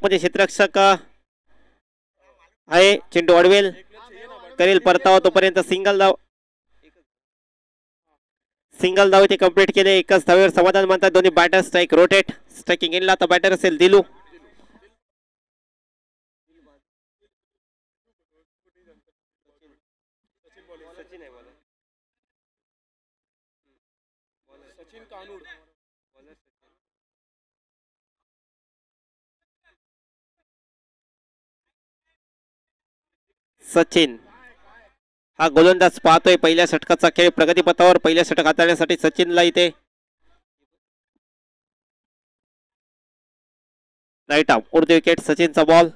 मध्ये क्षेत्ररक्षक आहे चेंडू अडवेल करेल परतावा तोपर्यंत सिंगल धाव इथे कंप्लीट केले एकच धावेवर समाधान मानतात दोन्ही बॅटर स्ट्राइक रोटेट स्ट्राइकिंग एंडला आता बॅटर असेल दिलू सचिन हा गोलंदाज पाहतोय पहिल्या षटकाचा खेळ प्रगतीपथावर पहिल्या षटक हाताळण्यासाठी सचिनला इथे राईट आर्म उडते विकेट सचिनचा बॉल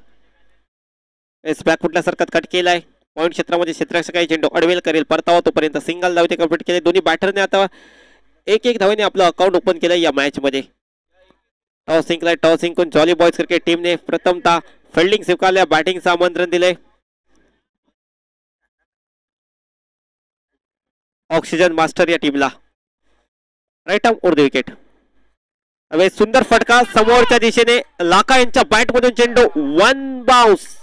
बॅक फुटल्यासारखा कट केलाय पॉइंट क्षेत्रामध्ये क्षेत्ररक्षक आहे चेंडू अडवेल करेल परतावा तोपर्यंत सिंगल धाव इथे कंप्लीट केले दोन्ही बॅटरने आता एक धावेने आपलं अकाउंट ओपन केलंय या मॅच मध्ये टॉस जिंकलाय टॉस जिंकून जॉली बॉयज क्रिकेट टीमने प्रथमतः फिल्डिंग स्वीकारल्या बॅटिंगचं आमंत्रण दिलंय ऑक्सिजन मास्टर या टीमला राईट आर्म उडते विकेट हवे सुंदर फटका समोरच्या दिशेने लाखा यांच्या बॅट मधून चेंडू वन बाउन्स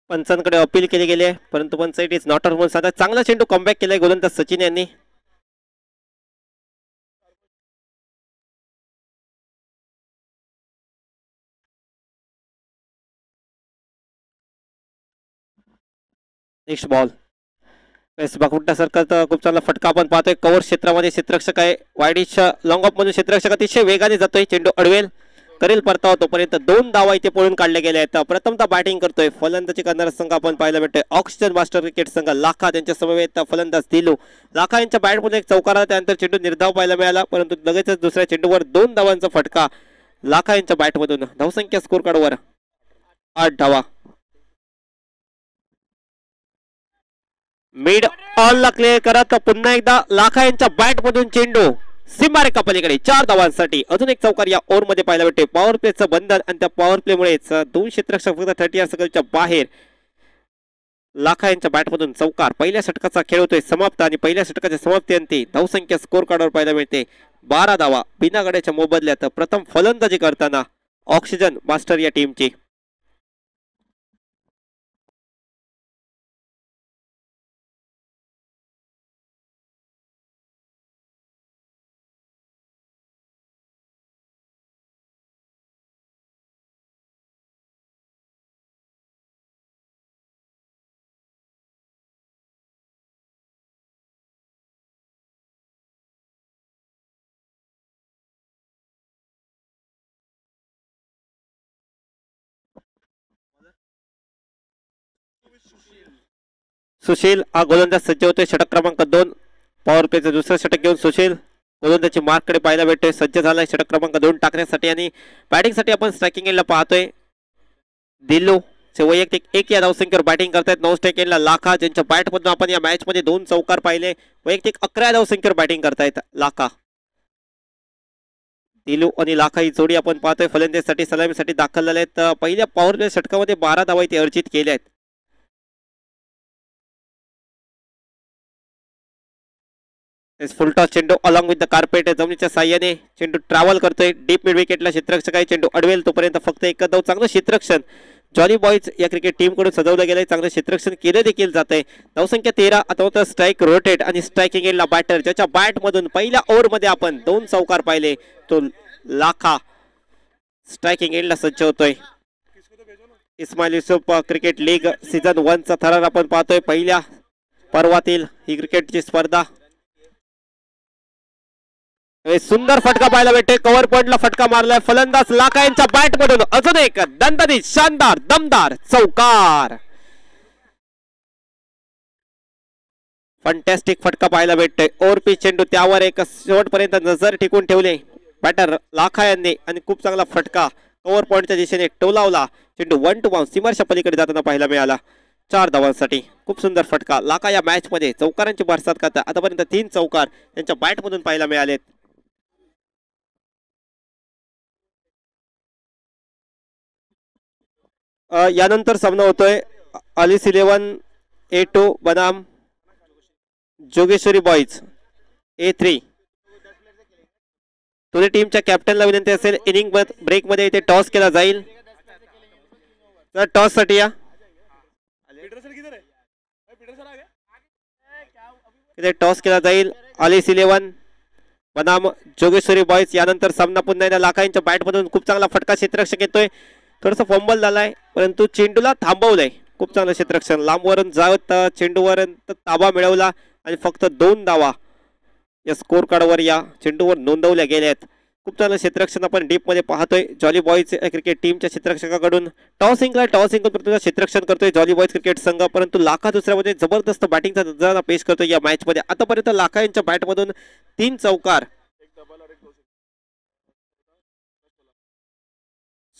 पंचांकडे अपील केले गेले परंतु पंच इट इज नॉट ऑन साधा चांगला चेंडू कमबॅक केलाय गोलंदाज सचिन यांनी नेक्स्ट बॉल बाकुट्यासारखा खूप चांगला फटका आपण पाहतोय कव्हर क्षेत्रामध्ये क्षेत्ररक्षक आहे वाईडीच्या लॉंग ऑफ मधून क्षेत्ररक्षक अतिशय वेगाने जातोय चेंडू अडवेल करेल परतावा तोपर्यंत दोन धावा इथे पळून काढले गेले आहेत प्रथमतः बॅटिंग करतोय फलंदाजी करणारा संघ आपण पाहायला भेटतोय ऑक्सिजन मास्टर क्रिकेट संघ लाखा त्यांच्या समवेत फलंदाज दिलू लाखा यांच्या बॅटमध्ये एक चौकारा त्यानंतर चेंडू निर्धाव पाहायला मिळाला परंतु लगेचच दुसऱ्या चेंडूवर दोन धावांचा फटका लाखा यांच्या बॅटमधून धावसंख्या स्कोर कार्डवर 8 धावा मिड ऑल ला क्लिअर करत पुन्हा एकदा लाखा यांच्या बॅट मधून चेंडू सीमारेखा पलीकडे 4 धावांसाठी अजून एक चौकार या ओव्हर मध्ये पाहायला भेटते पॉवर प्लेचं बंधन आणि त्या पॉवर प्ले मुळेच दोन क्षेत्ररक्षक फक्त 30 सर्कलच्या बाहेर लाखा यांच्या बॅट मधून चौकार पहिल्या षटकाचा खेळ होतोय समाप्त आणि पहिल्या षटकाच्या समाप्तीअंती धावसंख्या स्कोर कार्डवर पाहायला मिळते 12 धावा बिना गड्याच्या मोबदल्यात प्रथम फलंदाजी करताना ऑक्सिजन मास्टर या टीमची सुशील हा गोलंदाज सज्ज होतोय षटक क्रमांक 2 पॉवर प्लेचं दुसरं षटक घेऊन सुशील गोलंदाजी मार्ककडे पाहायला भेटतोय सज्ज झालाय षटक क्रमांक 2 टाकण्यासाठी आणि बॅटिंग साठी आपण स्ट्रायकिंग एंडला पाहतोय दिल्लू वैयक्तिक 1 या धावसंख्येवर बॅटिंग करतायत 9 स्ट्राइक एंडला लाखा ज्यांच्या बॅट मधून आपण या मॅच मध्ये 2 चौकार पाहिले वैयक्तिक 11 धावसंख्येवर बॅटिंग करतायत लाखा दिलू आणि लाखा ही जोडी आपण पाहतोय फलंदाजीसाठी सलामीसाठी दाखल झाले आहेत पहिल्या पॉवर प्ले षटकामध्ये 12 धावा इथे अर्जित केल्या आहेत फुल टॉस चेंडू अलॉंग विथ द कार्पेट जमिनीच्या साह्याने चेंडू ट्रॅव्हल करतोय डीप मिड विकेटला क्षेत्ररक्षक आहे चेंडू अडवेल तोपर्यंत फक्त एक धाव चांगलं क्षेत्ररक्षण जॉली बॉयज या क्रिकेट टीम कडून सजवलं गेलंय चांगलं क्षेत्ररक्षण केलं देखील जातंय धावसंख्या 13 आता स्ट्राइक रोटेट आणि स्ट्रायकिंग एंडला बॅटर ज्याच्या बॅट मधून पहिल्या ओव्हर मध्ये आपण 2 चौकार पाहिले तो लाखा स्ट्रायकिंग एंडला सज्ज होतोय Ismail Yusuf cricket league season 1 चा थरार आपण पाहतोय पहिल्या पर्वातील ही क्रिकेटची स्पर्धा सुंदर फटका पाहायला भेटते कव्हर पॉइंटला फटका मारलाय फलंदाज लाखा यांच्या बॅट मधून अजून एक दणदणीत शानदार दमदार चौकार फंटॅस्टिक फटका पाहायला भेटतोय ओव्हर पिच चेंडू त्यावर एक शेवटपर्यंत नजर टिकून ठेवले बॅटर लाखा यांनी आणि खूप चांगला फटका कव्हर पॉइंटच्या दिशेने टोलावला चेंडू 1 टू बाउन्स सीमारेषा पलीकडे जाताना पाहायला मिळाला 4 धावांसाठी खूप सुंदर फटका. लाका या मॅच मध्ये चौकारांची बरसात करतात. आतापर्यंत 3 चौकार त्यांच्या बॅट मधून पाहायला मिळालेत. यानंतर सामना होतोय अलिस 11 A2 बनाम जोगेश्वरी बॉईज A3. दोन्ही टीमच्या कॅप्टनला विनंती असेल इनिंग ब्रेक मध्ये इथे टॉस केला जाईल. तर टॉस साठी या. इथे टॉस केला जाईल. अलिस 11 बनाम जोगेश्वरी बॉईज. यानंतर सामना पुन्हा एकदा लाका यांच्या बॅट मधून खूप चांगला फटका क्षेत्ररक्षक येतोय. थोडंसं फंबल झालाय परंतु चेंडूला थांबवलंय. खूप चांगलं क्षेत्ररक्षण लांबवरून जात चेंडूवर ताबा मिळवला आणि फक्त 2 धावा या स्कोर कार्डवर या चेंडूवर नोंदवल्या गेल्यात. खूप चांगलं क्षेत्ररक्षण आपण डीप मध्ये पाहतोय. जॉली बॉईज क्रिकेट टीमच्या क्षेत्ररक्षकाकडून टॉस जिंकला. टॉस जिंकून प्रथम क्षेत्ररक्षण करतोय जॉली बॉईज क्रिकेट संघ. परंतु लाखा दुसऱ्या मध्ये जबरदस्त बॅटिंगचा नजारा पेश करतोय या मॅच मध्ये. आतापर्यंत लाखा यांच्या बॅट मधून 3 चौकार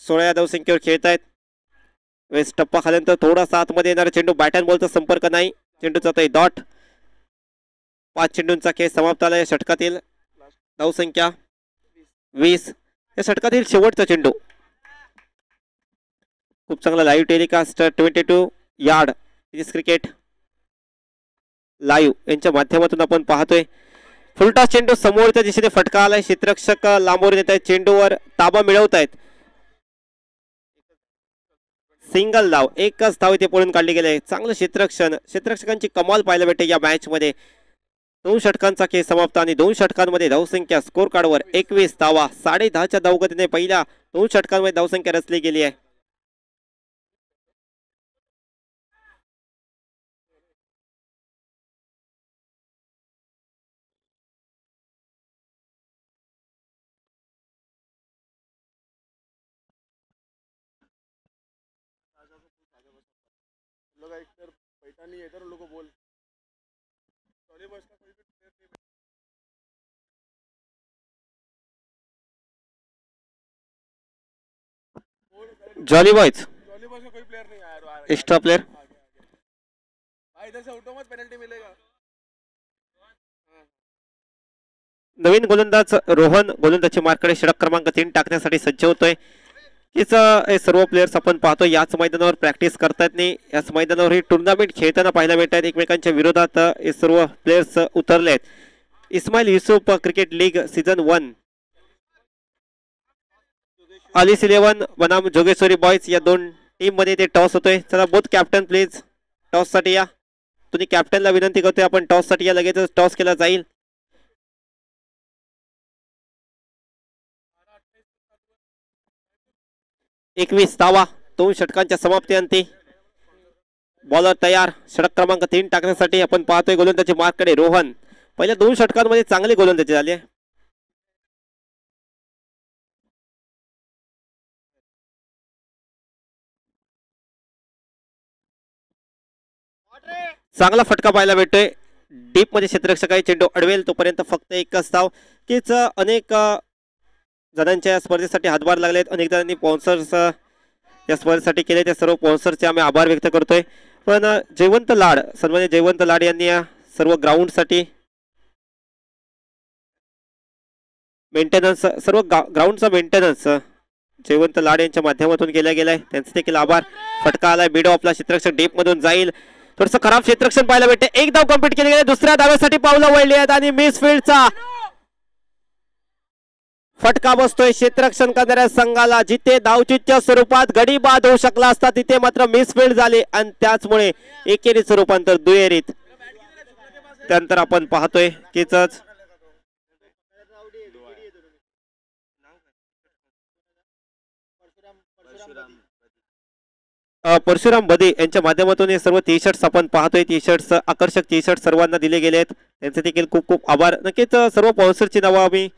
16 या धावसंख्येवर खेळत आहेत. वेस्ट टप्पा खाल्यानंतर थोडासा आतमध्ये येणारा चेंडू बॅट अँड बॉलचा संपर्क नाही. चेंडू जातोय डॉट. 5 चेंडूंचा खेळ समाप्त झाला. या षटकातील धावसंख्या 20. या षटकातील शेवटचा चेंडू. खूप चांगला live telecast 22 yard cricket live यांच्या माध्यमातून आपण पाहतोय. फुलटॉस चेंडू समोरच्या दिशेने फटका आलाय. क्षेत्ररक्षक लांबवरून येत आहेत. चेंडूवर ताबा मिळवत आहेत. सिंगल धाव. एकच धाव इथे पळून काढली गेले. चांगलं क्षेत्ररक्षकांची कमाल पाहायला भेटते या मॅच मध्ये. 2 षटकांचा खेळ समाप्त आणि 2 षटकांमध्ये धावसंख्या स्कोर कार्डवर 21 धावा. 10.5च्या धावगतीने पहिल्या 2 षटकांमध्ये धावसंख्या रचली गेली आहे. जॉली बॉयज एक्स्ट्रा प्लेयर नवीन गोलंदाज रोहन गोलंदाजी मार्कडे षटक क्रमांक 3 टाकण्यासाठी सज्ज होतोय. सर्व प्लेयर्स आपण पाहतो याच मैदानावर प्रॅक्टिस करतात नाही. याच मैदानावर ही टुर्नामेंट खेळताना पाहायला मिळत आहेत. एकमेकांच्या विरोधात हे सर्व प्लेयर्स उतरले आहेत. Ismail Yusuf cricket league season 1 Ellyse 11 बनाम जोगेश्वरी बॉयज या 2 टीम मध्ये ते टॉस होतोय. चला बोथ कॅप्टन प्लीज टॉस साठी या. तुम्ही कॅप्टनला विनंती करतोय आपण टॉस साठी या. लगेच टॉस केला जाईल. एकवीस धावा 2 षटकांच्या समाप्तीअंती. बॉलर तयार. षटक क्रमांक 3 टाकण्यासाठी आपण पाहतोय गोलंदाजी मार्कडे रोहन. पहिल्या 2 षटकांमध्ये चांगली गोलंदाजी झाली आहे. चांगला फटका पाहायला भेटतोय. डीप मध्ये क्षेत्ररक्षक चेंडू अडवेल तोपर्यंत फक्त एकच धाव. कीच अनेक जणांच्या स्पर्धेसाठी हातभार लागलेत. अनेक जणांनी स्पॉन्सर्स या स्पर्धेसाठी केले. त्या सर्व स्पॉन्सरचे आम्ही आभार व्यक्त करतोय. पण जयवंत लाड सन्मान्य जयवंत लाड यांनी या सर्व ग्राउंडसाठी मेंटेनन्स सर्व ग्राउंडचा मेंटेनन्स जयवंत लाड यांच्या माध्यमातून केला गेलाय. त्यांचे देखील आभार. फटका आलाय मिड ऑफला. क्षेत्ररक्षक डीप मधून जाईल. थोडंसं खराब क्षेत्ररक्षण पाहायला भेटते. एक धाव कम्प्लीट केली गेली. दुसऱ्या धावेसाठी पावलं वळली आहेत आणि मिस फील्डचा फटका बसतोय क्षेत्ररक्षण करणाऱ्या संघाला. जिथे धावचीच्या स्वरूपात गडी बाद होऊ शकला असता तिथे मात्र मिसफील्ड झाले आणि त्याचमुळे एकेरीचं रूपांतर दुहेरीत. त्यानंतर आपण पाहतोय कीच परशुराम बदे यांच्या माध्यमातून हे सर्व टी शर्ट्स आपण पाहतोय. टी शर्ट्स आकर्षक टी शर्ट सर्वांना दिले गेले आहेत. त्यांचे देखील खूप खूप आभार. नक्कीच सर्व स्पॉन्सरची नावं आम्ही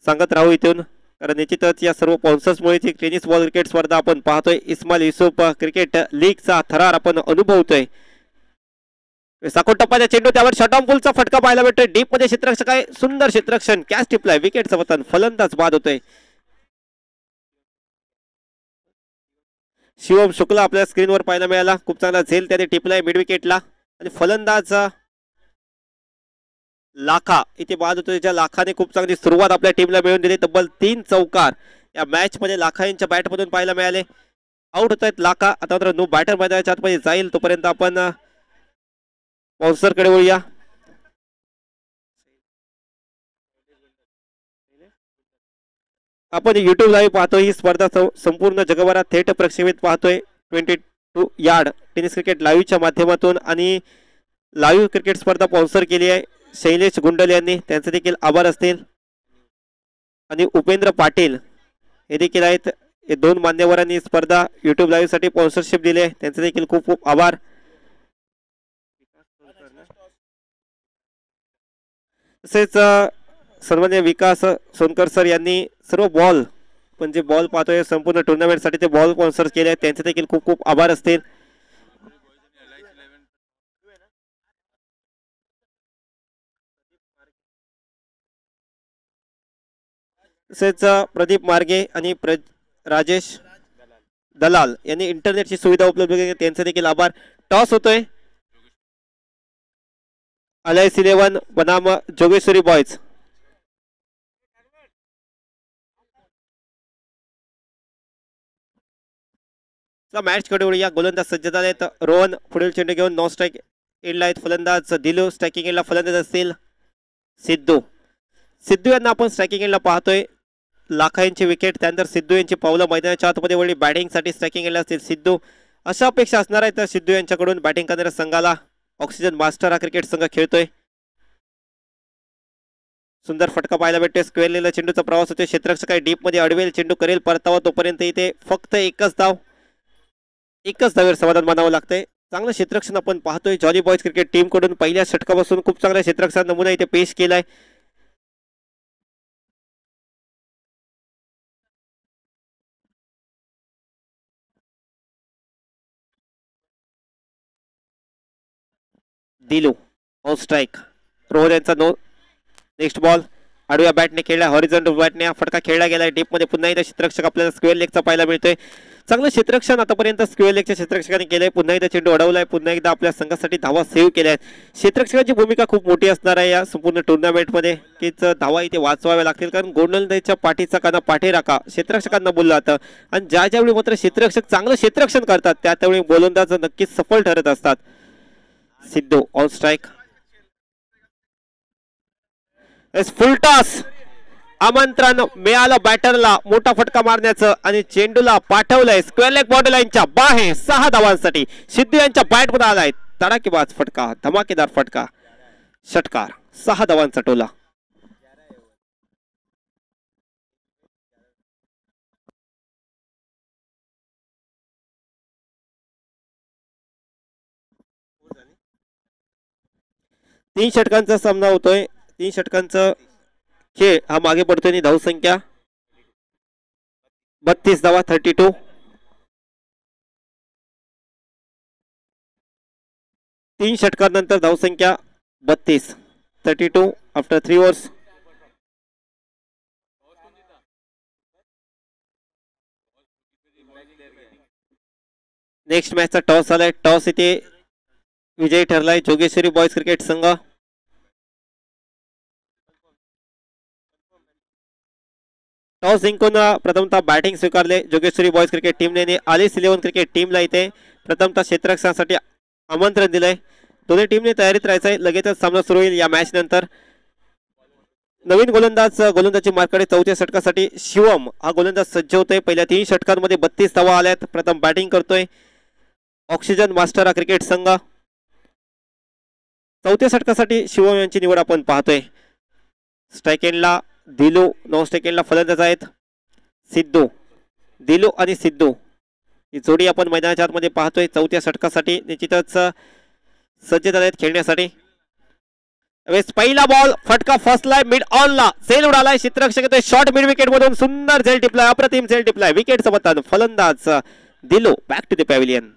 सांगत राहू इथून, कारण निश्चितच या सर्व स्पॉन्सर्समुळे टेनिस बॉल क्रिकेट स्पर्धा आपण पाहतोय. इस्माईल युसुफ क्रिकेट लीगचा थरार आपण अनुभवतोय. साकोटप्पाच्या चेंडू त्यावर शॉर्ट पुलचा फटका पाहायला भेटतोय. डीप मध्ये क्षेत्ररक्षक आहे. सुंदर क्षेत्ररक्षण. कॅच टिपलाय. विकेटचं पतन. फलंदाज बाद होतोय. शिवम शुक्ला आपल्या स्क्रीनवर पाहायला मिळाला. खूप चांगला झेल त्याने टिपलाय मिड विकेटला. आणि फलंदाज लाखा इथे बाद होतो. त्याच्या लाखाने खूप चांगली सुरुवात आपल्या टीमला मिळवून दिली. तब्बल 3 चौकार या मॅच मध्ये लाखा यांच्या बॅटमधून पाहायला मिळाले. आउट होत आहेत लाखा. आता मात्र नो बॅटर मैदानाच्या आतमध्ये जाईल. तोपर्यंत आपण कडे वळूया. आपण युट्यूब लाईव्ह पाहतोय. ही स्पर्धा संपूर्ण जगभरात थेट प्रक्षेपित पाहतोय. 22 यार्ड टेनिस क्रिकेट लाईव्हच्या माध्यमातून. आणि लाईव्ह क्रिकेट स्पर्धा स्पॉन्सर केली आहे शैलेश गुंडल यांनी. त्यांचे देखील आभार असतील. आणि उपेंद्र पाटील हे देखील आहेत. हे 2 मान्यवरांनी स्पर्धा युट्यूब लाईव्ह साठी स्पॉन्सरशिप दिली आहे. त्यांचे देखील खूप खूप आभार. तसेच सन्मान्य विकास सोनकर सर यांनी सर्व बॉल म्हणजे बॉल पाहतोय संपूर्ण टुर्नामेंटसाठी ते बॉल स्पॉन्सर केले आहेत. त्यांचे देखील खूप खूप आभार असतील. तसेच प्रदीप मार्गे आणि राजेश दलाल यांनी इंटरनेटची सुविधा उपलब्ध केली. त्यांचे देखील आभार. टॉस होतोय. अलायन्स 11 बनाम जोगेश्वरी बॉयज. मॅच कडे वळूया. गोलंदाज सज्ज झालेत. रोहन पुढील चेंडू घेऊन नॉन स्ट्राईक एंडला आहेत. फलंदाज दिलू स्ट्रायकिंग एंडला फलंदाज असतील सिद्धू. सिद्धू यांना आपण स्ट्रायकिंग एंडला पाहतोय. लाखा यांची विकेट त्यानंतर सिद्धू यांची पावलं मैदानाच्या आतमध्ये वळली. बॅटिंगसाठी स्ट्रायकिंग एंडला असतील सिद्धू. अशा अपेक्षा असणार आहेत तर सिद्धू यांच्याकडून बॅटिंग करणाऱ्या संघाला. ऑक्सिजन मास्टर हा क्रिकेट संघ खेळतोय. सुंदर फटका पाहायला भेटतोय. स्क्वेअरलेला चेंडूचा प्रवास होतोय. क्षेत्ररक्षक काही डीप मध्ये अडवेल चेंडू करेल परतावा. तोपर्यंत इथे फक्त एकच धावेवर समाधान मानावं लागतंय. चांगलं क्षेत्ररक्षण आपण पाहतोय. जॉली बॉयज क्रिकेट टीम कडून पहिल्या षटकापासून खूप चांगल्या क्षेत्ररक्षण नमुना इथे पेश केलाय. दिलू ऑन स्ट्राईक. रोहन यांचा नो. नेक्स्ट बॉल आडव्या बॅटने खेळला. हॉरिझॉन्टल बॅटने फटका खेळला गेलाय. डीप मध्ये पुन्हा एकदा क्षेत्ररक्षक आपल्याला स्क्वेअर लेगचा पाहायला मिळतोय. चांगलं क्षेत्ररक्षण आतापर्यंत स्क्वेअर लेगच्या क्षेत्ररक्षकांनी केलंय. पुन्हा एकदा चेंडू अडवलाय. पुन्हा एकदा आपल्या संघासाठी धावा सेव्ह केल्या आहेत. क्षेत्ररक्षकांची भूमिका खूप मोठी असणार आहे या संपूर्ण टुर्नामेंटमध्ये. कीच धावा इथे वाचवाव्या लागतील. कारण गोलंदाजीच्या पाठीचा काना पाठी राखा क्षेत्ररक्षकांना बोललं जातं. आणि ज्यावेळी मात्र क्षेत्ररक्षक चांगलं क्षेत्ररक्षण करतात त्यावेळी गोलंदाज नक्कीच सफल ठरत असतात. Sidhu on strike. Full toss. आमंत्रण मिळालं बॅटरला मोठा फटका मारण्याचं आणि चेंडूला पाठवलंय स्क्वेअर लेग बॉर्डर लाईनच्या बाहेर 6 धावांसाठी. सिद्धू यांच्या बॅट मध्ये आलाय तडाकेबाज फटका. धमाकेदार फटका. षटकार. 6 धावांचा टोला. तीन षटकांचा सामना होतोय. 3 षटकांचा खेळ हा मागे पडतोय. आणि धावसंख्या 32 धावा 32. 3 षटकांनंतर धावसंख्या 32 32 आफ्टर 3 ओव्हर्स. नेक्स्ट मॅचचा टॉस झालाय. टॉस इथे विजयी ठरलाय जोगेश्वरी बॉयज क्रिकेट संघ. टॉस जिंकून प्रथमतः बॅटिंग स्वीकारले जोगेश्वरी बॉयज क्रिकेट टीमने. आलिस 11 क्रिकेट टीमला इथे प्रथमतः क्षेत्ररक्षणासाठी आमंत्रण दिलंय. दोन्ही टीमने तयारीत राहायचंय. लगेचच सामना सुरू होईल या मॅच नंतर. नवीन गोलंदाजी मार्कडे चौथ्या षटकासाठी शिवम हा गोलंदाज सज्ज होतोय. पहिल्या 3 षटकांमध्ये 32 धावा आल्यात. प्रथम बॅटिंग करतोय ऑक्सिजन मास्टर हा क्रिकेट संघ. चौथ्या षटकासाठी शिवम यांची निवड आपण पाहतोय. स्ट्राईक एंडला दिलू. नॉन स्ट्राईक एंडला फलंदाज आहेत सिद्धू. दिलू आणि सिद्धू ही जोडी आपण मैदानाच्या आतमध्ये पाहतोय. चौथ्या षटकासाठी निश्चितच सज्ज झाले आहेत खेळण्यासाठी. पहिला बॉल फटका फसलाय मिड ऑनला. झेल उडालाय. क्षेत्ररक्षक येतोय शॉर्ट मिड विकेट मधून. सुंदर झेल टिपलाय. अप्रतिम झेल टिपलाय. विकेट समजतात. फलंदाज Dilu back to the pavilion.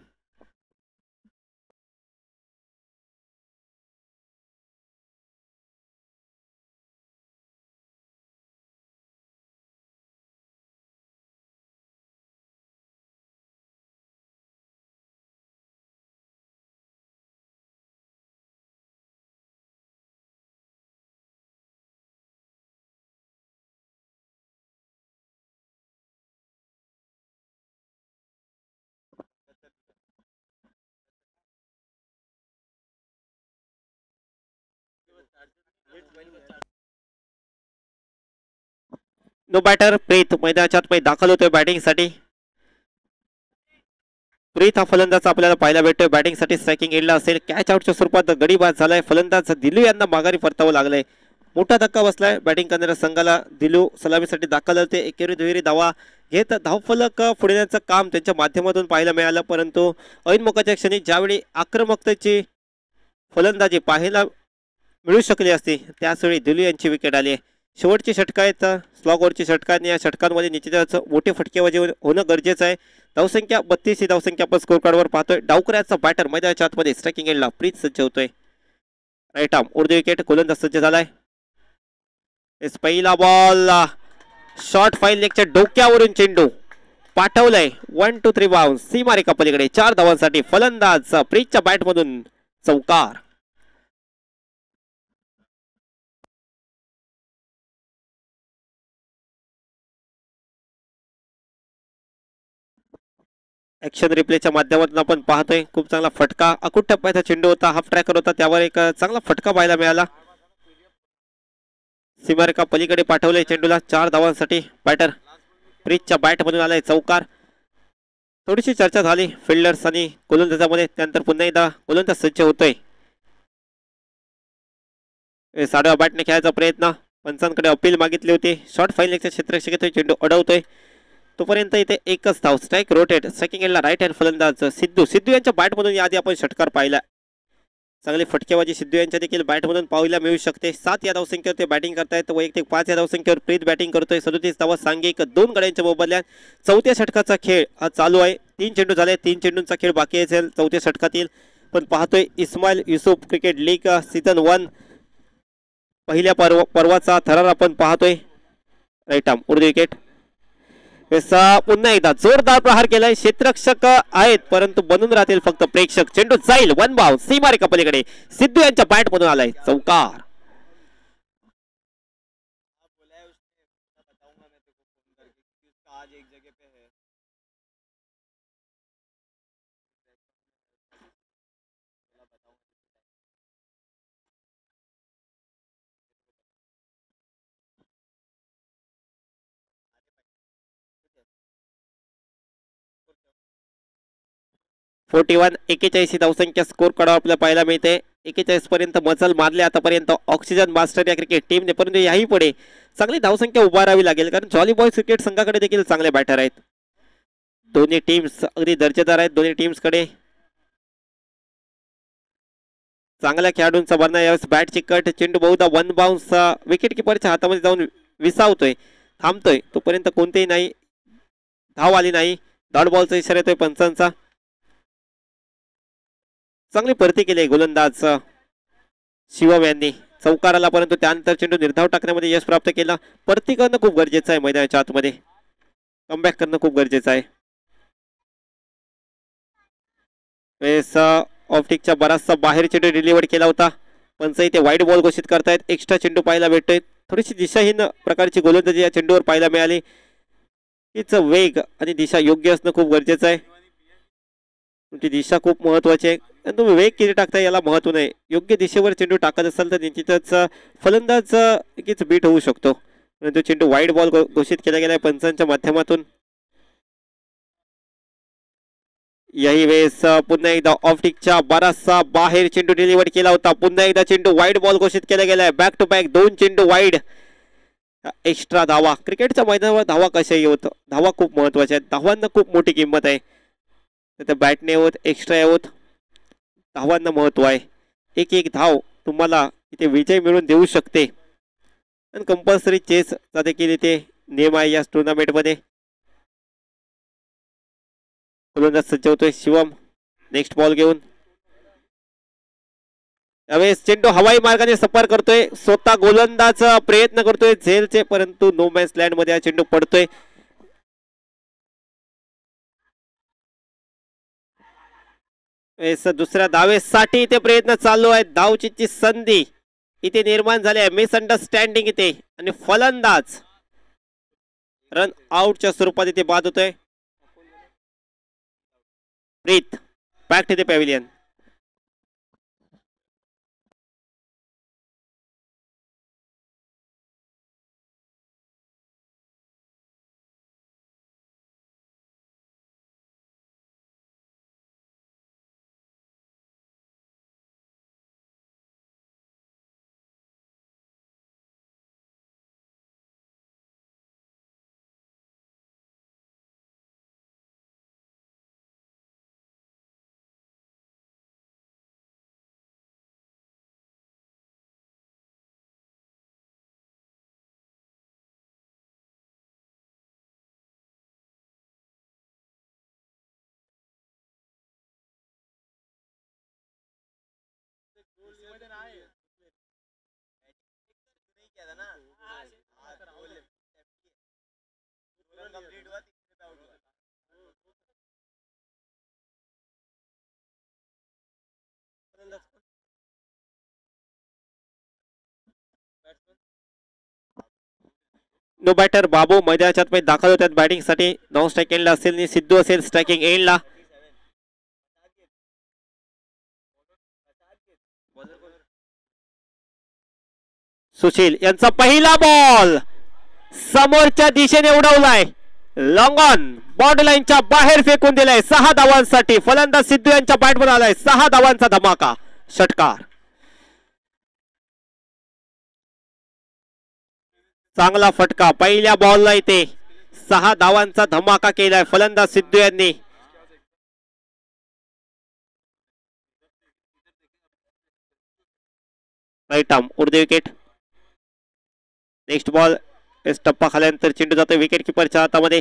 No batter Preet मैदानाच्या आतमध्ये दाखल होतोय बॅटिंगसाठी. प्रीत हा फलंदाज आपल्याला पाहायला भेटतोय बॅटिंगसाठी स्ट्रायकिंग एंडला असेल. कॅच आउटच्या स्वरूपात गडी बाद झालाय. फलंदाज दिलू यांना माघारी परतावं लागलंय. मोठा धक्का बसलाय बॅटिंग करणाऱ्या संघाला. दिलू सलामीसाठी दाखल होते. एकेरी दुहेरी धावा घेत धावफलक फोडण्याचं काम त्यांच्या माध्यमातून पाहायला मिळालं, परंतु ऐन मोकाच्या क्षणी ज्यावेळी आक्रमकतेची फलंदाजी पाहायला मिळू शकली असती त्याचवेळी दिलू यांची विकेट आली. शेवटची षटका आहेत स्लॉगवरची षटका. या षटकांमध्ये निश्चितच मोठे फटकेबाजी होणं गरजेचं आहे. धावसंख्या 32 ही धावसंख्या आपण स्कोर कार्डवर पाहतोय. डावकऱ्याचा बॅटर मैदानाच्या आतमध्ये स्ट्रायकिंग एंडला प्रीत सज्ज होतोय. Right arm over the wicket. गोलंदाज सज्ज झालाय. पहिला बॉल शॉर्ट फाईल लेगच्या डोक्यावरून चेंडू पाठवलाय. 1 2 3 बाउन्स सीमारेखा पलीकडे 4 धावांसाठी फलंदाज प्रीतच्या बॅट मधून चौकार. ऍक्शन रिप्लेच्या माध्यमातून आपण पाहतोय खूप चांगला फटका. अकुट टप्प्याचा चेंडू होता. हाफ ट्रॅकर होता. त्यावर एक चांगला फटका पाहायला मिळाला. सीमारेखा पलीकडे पाठवलंय चेंडूला. 4 धावांसाठी बॅटर प्रीतच्या बॅट मधून आलाय चौकार. थोडीशी चर्चा झाली फिल्डर्स आणि गोलंदाजामध्ये. त्यानंतर पुन्हा एकदा गोलंदाज सज्ज होतोय. साडव्या बॅटने खेळायचा प्रयत्न. पंचांकडे अपील मागितली होती. शॉर्ट फाईल लेगच्या क्षेत्ररक्षक चेंडू अडवतोय. तोपर्यंत इथे एकच धाव. Strike rotate. स्ट्रायकिंग एंडला राईट हँड फलंदाज सिद्धू यांच्या बॅटमधून याआधी आपण षटकार पाहिला. चांगली फटकेबाजी सिद्धू यांच्या देखील बॅटमधून पाहायला मिळू शकते. 7 या धावसंख्येवर ते बॅटिंग करतायत. वैयक्तिक 5 या धावसंख्येवर प्रीत बॅटिंग करतोय. 37 धावा सांघिक 2 गड्यांच्या मोबदल्यात. चौथ्या षटकाचा खेळ हा चालू आहे. 3 चेंडू झाले. 3 चेंडूंचा खेळ बाकी असेल चौथ्या षटकातील. पण पाहतोय Ismail Yusuf cricket league season 1 पहिल्या पर्वाचा थरार आपण पाहतोय. Right arm over the wicket. पुन्हा एकदा जोरदार प्रहार केलाय. क्षेत्ररक्षक आहेत परंतु बनून राहतील फक्त प्रेक्षक. चेंडू जाईल 1 बाउन्स सीमारेखा पलीकडे. सिद्धू यांच्या बॅट मधून आलाय चौकार. फोर्टी 41 धावसंख्या स्कोर कार्ड आपल्याला पाहायला मिळते. 41 पर्यंत मजल मारले आतापर्यंत ऑक्सिजन मास्टर या क्रिकेट टीमने, परंतु याही पुढे चांगली धावसंख्या उभारावी लागेल कारण जॉली बॉयज क्रिकेट संघाकडे देखील चांगले बॅटर आहेत. दोन्ही टीम्स अगदी दर्जेदार आहेत. दोन्ही टीम्स कडे चांगल्या खेळाडूंचा भरणा. यावेळेस बॅटची कट. चेंडू बहुधा 1 बाउन्स विकेट किपरच्या हातामध्ये जाऊन विसावतोय. थांबतोय तोपर्यंत कोणतेही नाही धाव आली नाही. डॉट बॉलचा इशारा येतोय पंचांचा. चांगली परती केली गोलंदाज शिवम यांनी चौकाराला, परंतु त्यानंतर चेंडू निर्धाव टाकण्यामध्ये यश प्राप्त केला. परती करणं खूप गरजेचं आहे. मैदानाच्या आतमध्ये कमबॅक करणं खूप गरजेचं आहे. ऑप्टिकच्या बराचसा बाहेर चेंडू डिलिव्हर केला होता. पंच इथे वाईट बॉल घोषित करतायत. एक्स्ट्रा चेंडू पाहायला भेटतोय. थोडीशी दिशाहीन प्रकारची गोलंदाजी या चेंडूवर पाहायला मिळाली. हीच वेग आणि दिशा योग्य असणं खूप गरजेचं आहे. तुमची दिशा खूप महत्वाची आहे. तुम्ही वेग किती टाकताय याला महत्व नाही. योग्य दिशेवर चेंडू टाकत असाल तर निश्चितच फलंदाज एकीच बीट होऊ शकतो. परंतु चेंडू वाईट बॉल घोषित केला गेलाय पंचांच्या माध्यमातून. याही वेळेस पुन्हा एकदा ऑफ्टिकच्या बराचसा बाहेर चेंडू डिलिव्हर केला होता. पुन्हा एकदा चेंडू वाईड बॉल घोषित केला गेलाय. बॅक टू बॅक 2 चेंडू वाईड. एक्स्ट्रा धावा. क्रिकेटच्या मैदानावर धावा कशाही होत. धावा खूप महत्वाच्या आहेत. धावांना खूप मोठी किंमत आहे. तर बॅटने होत एक्स्ट्रा होत धावांना महत्व आहे. एक एक धाव तुम्हाला इथे विजय मिळवून देऊ शकते. आणि कंपल्सरी चेस देखील इथे नियम आहे या टुर्नामेंटमध्ये. गोलंदाज सज्ज होतोय शिवम नेक्स्ट बॉल घेऊन. यावेळेस चेंडू हवाई मार्गाने सफर करतोय. स्वतः गोलंदाज प्रयत्न करतोय झेलचे, परंतु नो मॅन्स लँड मध्ये हा चेंडू पडतोय. दुसऱ्या धावेसाठी इथे प्रयत्न चालू आहे. धावचीची संधी इथे निर्माण झाली आहे. मिसअंडरस्टँडिंग इथे आणि फलंदाज रन आउटच्या स्वरूपात इथे बाद होतोय. Preet back to the pavilion. No batter Babu मैदानाच्या आतमध्ये दाखल होतात बॅटिंगसाठी. नॉन स्ट्राईक एंडला असेल आणि सिद्धू असेल स्ट्रायकिंग एंडला. सुशील यांचा पहिला बॉल समोरच्या दिशेने उडवलाय. लॉंग ऑन बॉर्डर लाईनच्या बाहेर फेकून दिलाय. 6 धावांसाठी फलंदाज सिद्धू यांच्या बॅटवर आलाय. 6 धावांचा धमाका षटकार. चांगला फटका पहिल्या बॉलला इथे 6 धावांचा धमाका केलाय फलंदाज सिद्धू यांनी. राईट आर्म उडते विकेट. नेक्स्ट बॉल टप्पा खाल्यानंतर चेंडू जातो विकेट किपरच्या हातामध्ये.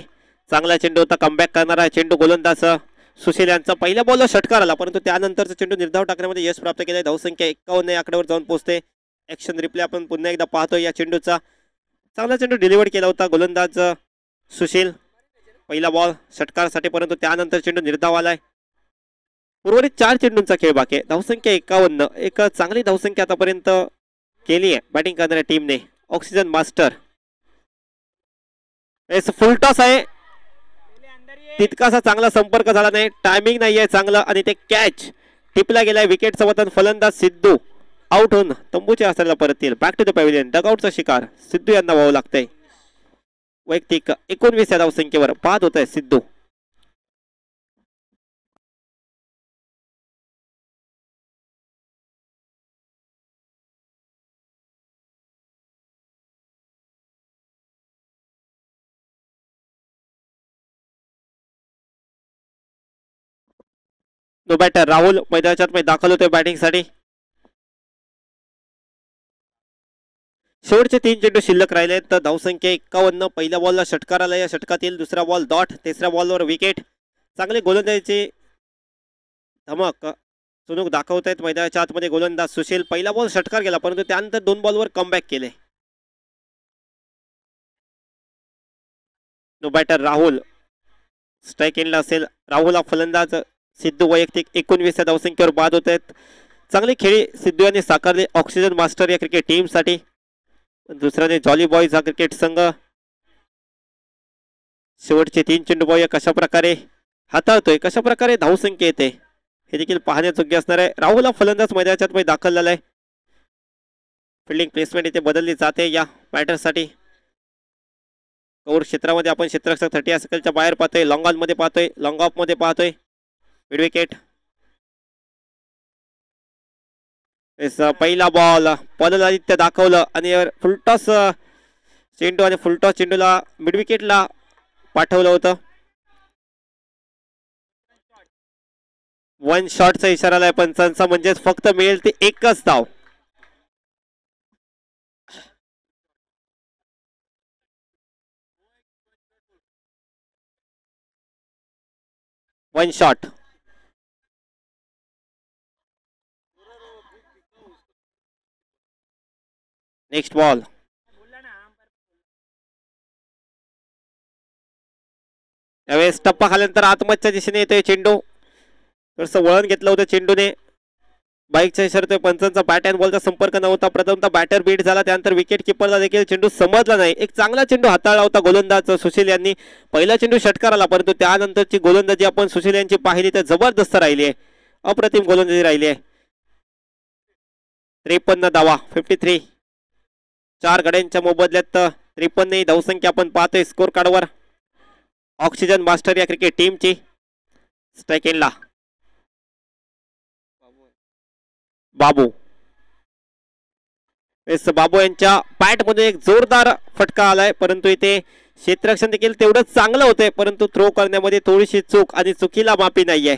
चांगला चेंडू होता. कमबॅक करणारा चेंडू गोलंदाज सुशील यांचा पहिल्या बॉलला षटकार आला, परंतु त्यानंतरचा चेंडू निर्धाव टाकण्यामध्ये यश प्राप्त केलंय. धावसंख्या 51 या आकड्यावर जाऊन पोहोचते. ऍक्शन रिप्ले आपण पुन्हा एकदा पाहतो या चेंडूचा. चांगला चेंडू डिलिव्हर केला होता गोलंदाज सुशील. पहिला बॉल षटकारासाठी, परंतु त्यानंतर चेंडू निर्धाव आलाय. उर्वरित 4 चेंडूंचा खेळ बाकी आहे. धावसंख्या 51. एक चांगली धावसंख्या आतापर्यंत केली आहे बॅटिंग करणाऱ्या टीमने. ऑक्सिजन मास्टर फुल टॉस आहे. तितकासा चांगला संपर्क झाला नाही. टायमिंग नाहीये चांगलं आणि ते कॅच टिपला गेलाय. विकेटचं वतन फलंदाज सिद्धू आउट होऊन तंबूच्या आसऱ्याला परत येईल. Back to the pavilion. डगआउटचा शिकार सिद्धू यांना व्हावं लागतंय. वैयक्तिक 19 या धावसंख्येवर बाद होत आहे सिद्धू. नो बॅटर राहुल मैदानात दाखल होतोय बॅटिंगसाठी. शेवटचे 3 चेंडू शिल्लक राहिले तर धावसंख्या 51. पहिल्या बॉलला षटकार आला. या षटकातील दुसरा बॉल डॉट. तिसऱ्या बॉलवर विकेट. चांगले गोलंदाजीचे धमक चुणूक दाखवत आहेत मैदानाच्या आतमध्ये गोलंदाज सुशील. पहिला बॉल षटकार गेला, परंतु त्यानंतर 2 बॉलवर कमबॅक केले. नो बॅटर राहुल स्ट्राईक एंडला असेल. राहुल हा फलंदाज. सिद्धू वैयक्तिक 19 या धावसंख्येवर बाद होत आहेत. चांगली खेळी सिद्धू यांनी साकारली ऑक्सिजन मास्टर या क्रिकेट टीमसाठी. दुसऱ्याने जॉली बॉयज हा क्रिकेट संघ. शेवटचे 3 चेंडू बॉय कशा प्रकारे हाताळतोय, कशा प्रकारे धावसंख्या येते हे देखील पाहण्यायोग्य असणार आहे. राहुल हा फलंदाज मैदानात दाखल झालाय. फिल्डिंग प्लेसमेंट इथे बदलली जाते या बॅटरसाठी. कौर क्षेत्रामध्ये आपण क्षेत्ररक्षक 30 या सर्कलच्या बाहेर पाहतोय. लॉंग ऑन मध्ये पाहतोय. लॉंग ऑफ मध्ये पाहतोय. Mid wicket. पहिला बॉल पॉलआदित्य दाखवलं आणि फुलटॉस चेंडू आणि फुलटॉस चेंडूला मिड विकेटला पाठवलं होतं. 1 शॉटचा इशारा आलाय पंचांचा, म्हणजेच फक्त मिळेल ते एकच धाव. One shot. Next ball. यावेळेस टप्पा खाल्यानंतर आतमधच्या दिशेने येतोय चेंडू. थोडंसं वळण घेतलं होतं चेंडूने. बाईकच्या इशारा पंचांचा बॅट अँड बॉलचा संपर्क नव्हता. प्रथमतः बॅटर बीट झाला, त्यानंतर विकेट किपरला देखील चेंडू समजला नाही. एक चांगला चेंडू हाताळला होता गोलंदाज सुशील यांनी. पहिला चेंडू षटकार आला, परंतु त्यानंतरची गोलंदाजी आपण सुशील यांची पाहिली तर जबरदस्त राहिली आहे. अप्रतिम गोलंदाजी राहिली आहे. 53 धावा 53. 4 गड्यांच्या मोबदल्यात 53 ही धावसंख्या आपण पाहतोय स्कोर कार्डवर. ऑक्सिजन मास्टर या क्रिकेट टीमची. स्ट्राईक एंडला बाबू. बाबू यांच्या बॅट मध्ये एक जोरदार फटका आलाय, परंतु इथे क्षेत्ररक्षण देखील तेवढंच चांगलं होतंय, परंतु थ्रो करण्यामध्ये थोडीशी चूक आणि चुकीला माफी नाहीये.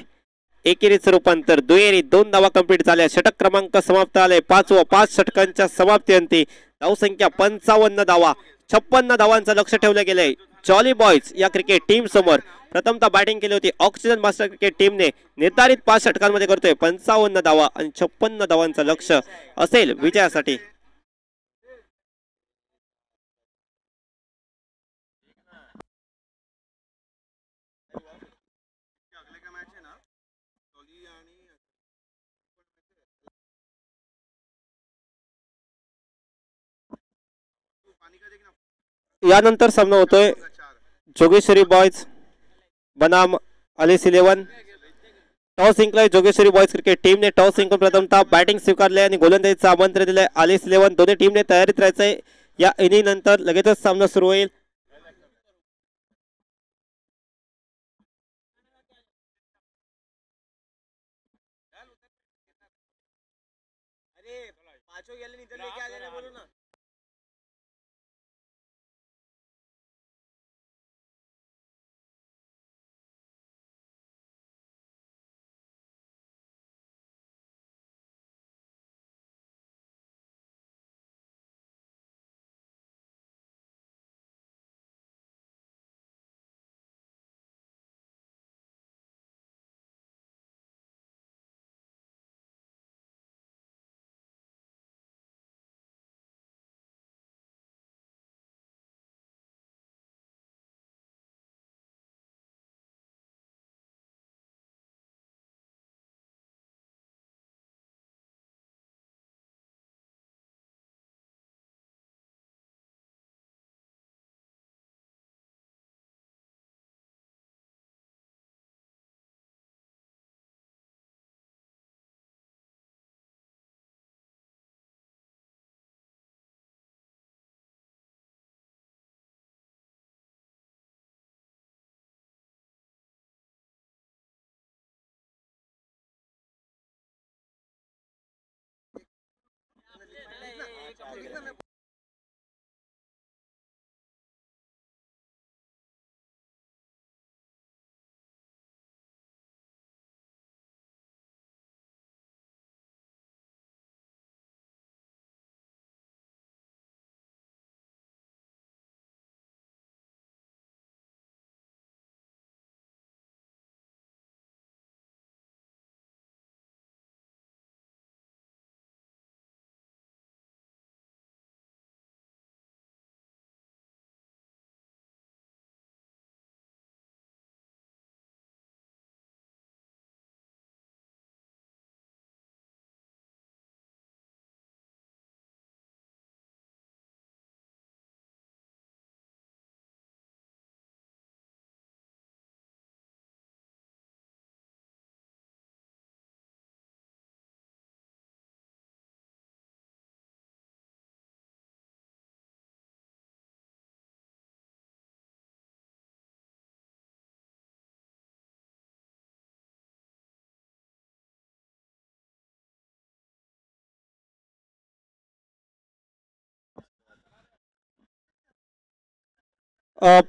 एकेरीचं रूपांतर दुहेरी 2 धावा कंप्लीट झाल्या. षटक क्रमांक समाप्त आलाय 5 षटकांच्या समाप्ती अंती. धावसंख्या 55 धावा. 56 धावांचं लक्ष ठेवलं गेलंय. जॉली बॉयज या क्रिकेट टीम समोर प्रथमतः बॅटिंग केली होती ऑक्सिजन मास्टर क्रिकेट टीमने निर्धारित 5 षटकांमध्ये करतोय 55 धावा आणि 56 धावांचं लक्ष असेल विजयासाठी. यानंतर सामना होतोय जोगेश्वरी बॉयज बनाम अलिस 11. टॉस जिंकलाय जोगेश्वरी बॉयज क्रिकेट टीमने. टॉस जिंकून प्रथमतः बॅटिंग स्वीकारले आणि गोलंदाजीचं आमंत्रण दिलंय अलिस 11. दोन्ही टीमने तयारीत राहायचंय. या इनिंग नंतर लगेचच सामना सुरू होईल.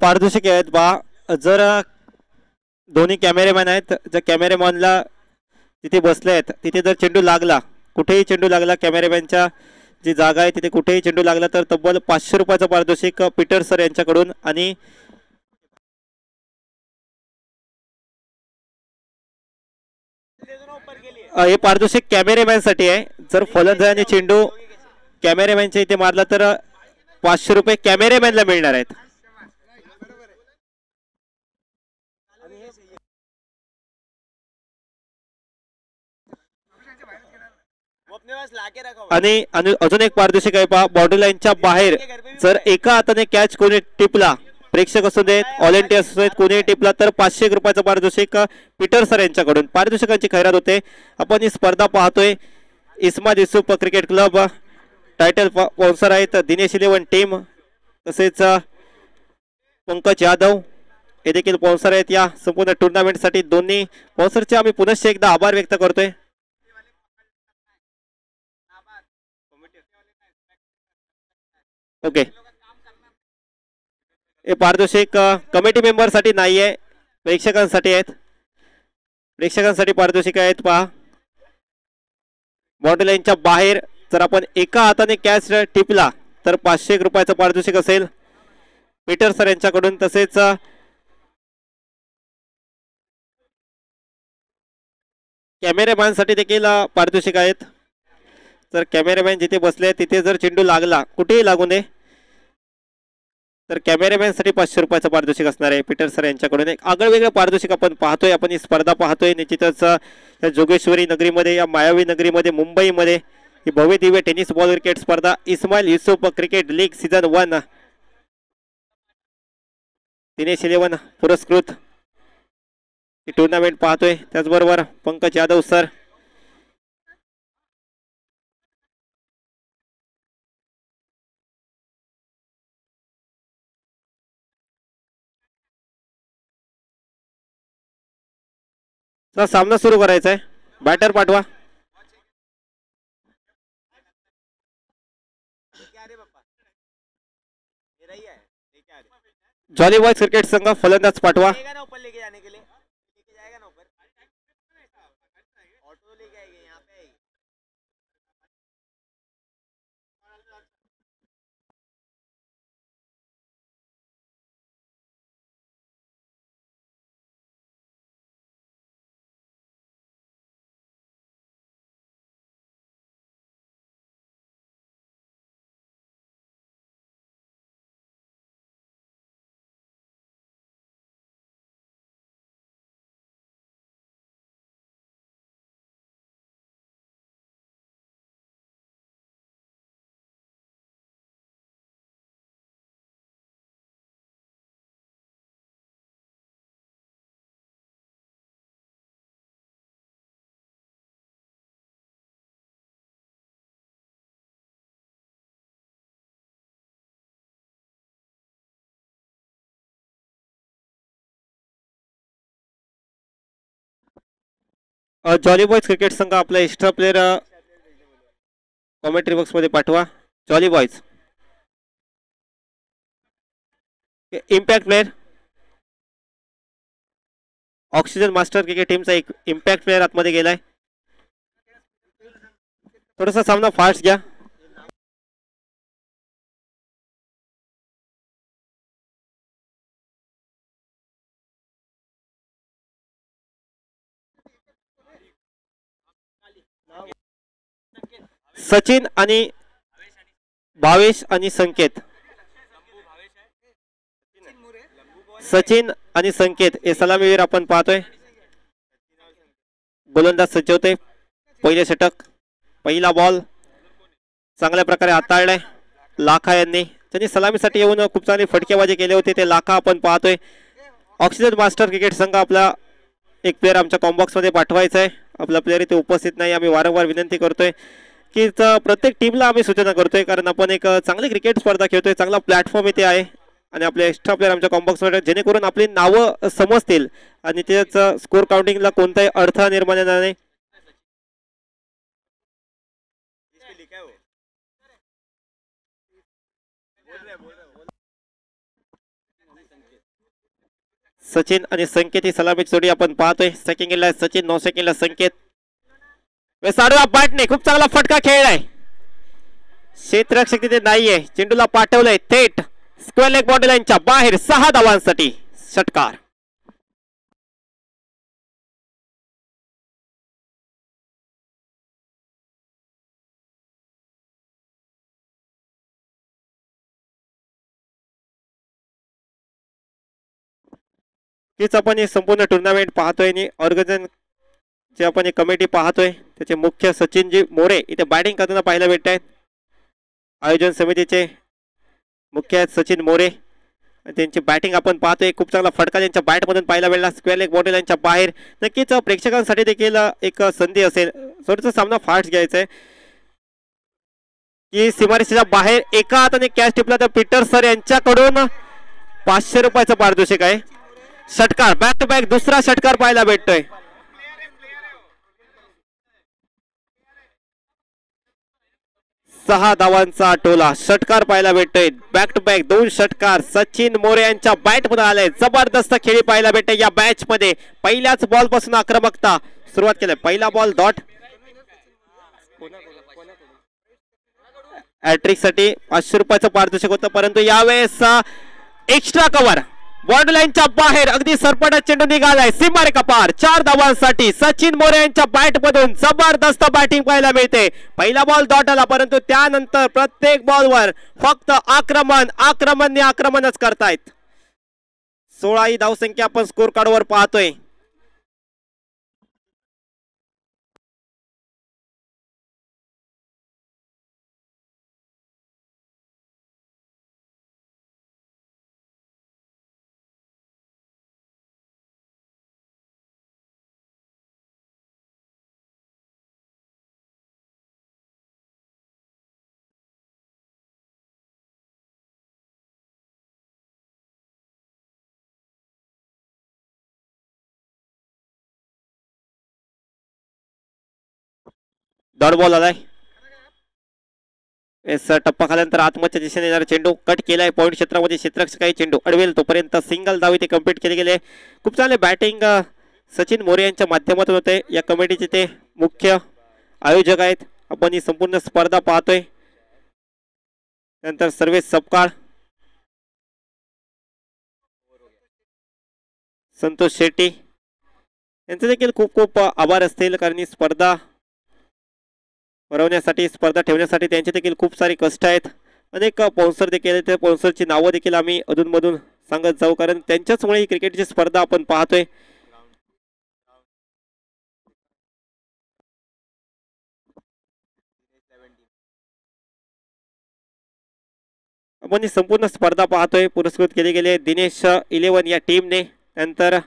पारदर्शक आहेत बा. जर दोन्ही कॅमेरेमॅन आहेत, जर कॅमेरेमॅनला तिथे बसले आहेत तिथे जर चेंडू लागला, कुठेही चेंडू लागला, कॅमेरेमॅनच्या जी जागा आहे तिथे कुठेही चेंडू लागला तर तब्बल 500 रुपयाचं पारितोषिक पीटर सर यांच्याकडून. आणि हे पारितोषिक कॅमेरेमॅन साठी आहे. जर फलंदाजाने चेंडू कॅमेरेमॅनच्या इथे मारला तर 500 रुपये कॅमेरेमॅनला मिळणार आहेत. आणि अजून एक पारितोषिक आहे पहा. बॉर्डर लाईनच्या बाहेर जर एका हाताने कॅच कोणी टिपला, प्रेक्षक असू देत, ऑलिंपियन असू देत, कोणी टिपला तर 500 रुपयाचं पारितोषिक पीटर सर यांच्याकडून. पारितोषिकांची खैरात होते. आपण ही स्पर्धा पाहतोय. Ismad Yusuf cricket club title sponsor आहेत दिनेश 11 टीम, तसेच पंकज यादव हे देखील स्पॉन्सर आहेत या संपूर्ण टुर्नामेंटसाठी. दोन्ही स्पॉन्सरचे आम्ही पुनश्च एकदा आभार व्यक्त करतोय. ओके, हे पारितोषिक कमिटी मेंबर साठी नाहीये, प्रेक्षकांसाठी आहेत. प्रेक्षकांसाठी पारितोषिक आहेत पहा. बाउंड्री लाईनच्या बाहेर जर आपण एका हाताने कॅच टिपला तर 500 रुपयाचं पारितोषिक असेल. पीटर सर यांच्याकडून, तसेच कॅमेरामॅन साठी देखील पारितोषिक आहेत. तर कॅमेरामॅन जिथे बसले तिथे जर चेंडू लागला, कुठेही लागू नये, तर कॅमेरामॅन साठी 500 रुपयाचं पारितोषिक असणार आहे पीटर सर यांच्याकडून. एक आगळवेगळं पारितोषिक आपण पाहतोय, आपण ही स्पर्धा पाहतोय. निश्चितच या जोगेश्वरी नगरीमध्ये, या मायावी नगरीमध्ये, मुंबईमध्ये ही भव्य दिव्य टेनिस बॉल क्रिकेट स्पर्धा Ismail Yusuf cricket league season 1 Dinesh 11 पुरस्कृत ही टुर्नामेंट पाहतोय. त्याचबरोबर पंकज यादव सर, सामना सुरू करायचा आहे. बॅटर पाठवा. जॉली बॉयज क्रिकेट संघ फलंदाज पाठवा. जॉली बॉयज क्रिकेट संघ आपला एक्स्ट्रा प्लेयर कॉमेंट्री बॉक्स मध्ये पाठवा. Jolly boys impact player, oxygen master cricket टीमचा एक इम्पॅक्ट प्लेयर आतमध्ये गेलाय. थोडासा सामना फास्ट घ्या. सचिन आणि भावेश आणि संकेत, सचिन आणि संकेत हे सलामीवीर आपण पाहतोय. गोलंदाज सज्जवते. पहिले षटक, पहिला बॉल चांगल्या प्रकारे हाताळलाय लाखा यांनी. त्यांनी सलामीसाठी येऊन खूप चांगली फटकेबाजी केली होती. ते लाखा आपण पाहतोय. ऑक्सिजन मास्टर क्रिकेट संघ आपला एक प्लेअर आमच्या कॉम्बॉक्स मध्ये पाठवायचा आहे. आपला प्लेअर इथे उपस्थित नाही. आम्ही वारंवार विनंती करतोय की प्रत्येक टीमला आम्ही सूचना करतोय, कारण आपण एक चांगली क्रिकेट स्पर्धा खेळतोय. चांगला प्लॅटफॉर्म इथे आहे आणि आपले एक्स्ट्रा प्लेअर आमच्या कॉम्बॉक्स मध्ये, जेणेकरून आपली नावं समजतील आणि त्याच स्कोर काउंटिंगला कोणताही अडथळा निर्माण येणार नाही. सचिन आणि संकेत ही सलामीची जोडी आपण पाहतोय. सेकंडला सचिन, 9 सेकंडला संकेत. साडूला बॅटने खूप चांगला फटका खेळलाय. क्षेत्ररक्षक तिथे नाहीये. चेंडूला पाठवलंय थेट स्क्वेअर लेग बॉडी लाईनच्या बाहेर. 6 धावांसाठी षटकार. हीच आपण हे संपूर्ण टुर्नामेंट पाहतोय आणि ऑर्गनायझेशन जे आपण एक कमिटी पाहतोय त्याचे मुख्य सचिनजी मोरे इथे बॅटिंग करताना पाहायला भेटत आहेत. आयोजन समितीचे मुख्य आहेत सचिन मोरे. त्यांची बॅटिंग आपण पाहतोय. खूप चांगला फटका त्यांच्या बॅटमधून पाहायला मिळाला स्क्वेअर लेग बॉडी लाईनच्या बाहेर. नक्कीच प्रेक्षकांसाठी देखील एक संधी असेल. थोडासा सामना फास्ट घ्यायचा आहे की सीमारेषेच्या बाहेर एका हाताने कॅच टिपला तर पीटर सर यांच्याकडून 500 रुपयाचं पारितोषिक आहे. षटकार, बॅक टू बॅक दुसरा षटकार पाहायला भेटतोय. सहा धावांचा टोला षटकार पाहायला भेटतोय. बॅक टू बॅक 2 षटकार सचिन मोरे यांच्या बॅट मध्ये आले. जबरदस्त खेळी पाहायला भेटते या मॅच मध्ये. पहिल्याच बॉल पासून आक्रमकता सुरुवात केली. पहिला बॉल डॉट. हॅट्रिक साठी 500 रुपयाचं पारितोषिक होतं, परंतु यावेळेस एक्स्ट्रा कव्हर बॉर्डर लाईनच्या बाहेर अगदी सरपटत चेंडू निघालाय सीमारेखा पार. 4 धावांसाठी सचिन मोरे यांच्या बॅट मधून जबरदस्त बॅटिंग पाहायला मिळते. पहिला बॉल डॉट आला परंतु त्यानंतर प्रत्येक बॉलवर फक्त आक्रमणच करतायत. 16 ही धावसंख्या आपण स्कोर कार्डवर पाहतोय. डॉट बॉल आलाय. टप्पा खाल्यानंतर आत्मच्या दिशेने येणारा चेंडू कट केलाय. पॉईंट क्षेत्रामध्ये क्षेत्ररक्षकाही चेंडू अडवेल तोपर्यंत सिंगल धाव इथे कंप्लीट केले गेले. खूप चांगले बॅटिंग सचिन मोरे यांच्या माध्यमातून होते. या कमिटीचे ते मुख्य आयोजक आहेत. आपण ही संपूर्ण स्पर्धा पाहतोय. नंतर सर्वेश सपकाळ, संतोष शेट्टी यांचे देखील खूप खूप आभार असतील, कारण ही स्पर्धा भरवण्यासाठी, स्पर्धा ठेवण्यासाठी त्यांचे देखील खूप सारे कष्ट आहेत. अनेक स्पॉन्सर देखील आहेत. त्या स्पॉन्सरची नावं देखील आम्ही अधूनमधून सांगत जाऊ, कारण त्यांच्याचमुळे ही क्रिकेटची स्पर्धा आपण पाहतोय. आपण ही संपूर्ण स्पर्धा पाहतोय. पुरस्कृत केले गेले दिनेश 11 या टीमने. नंतर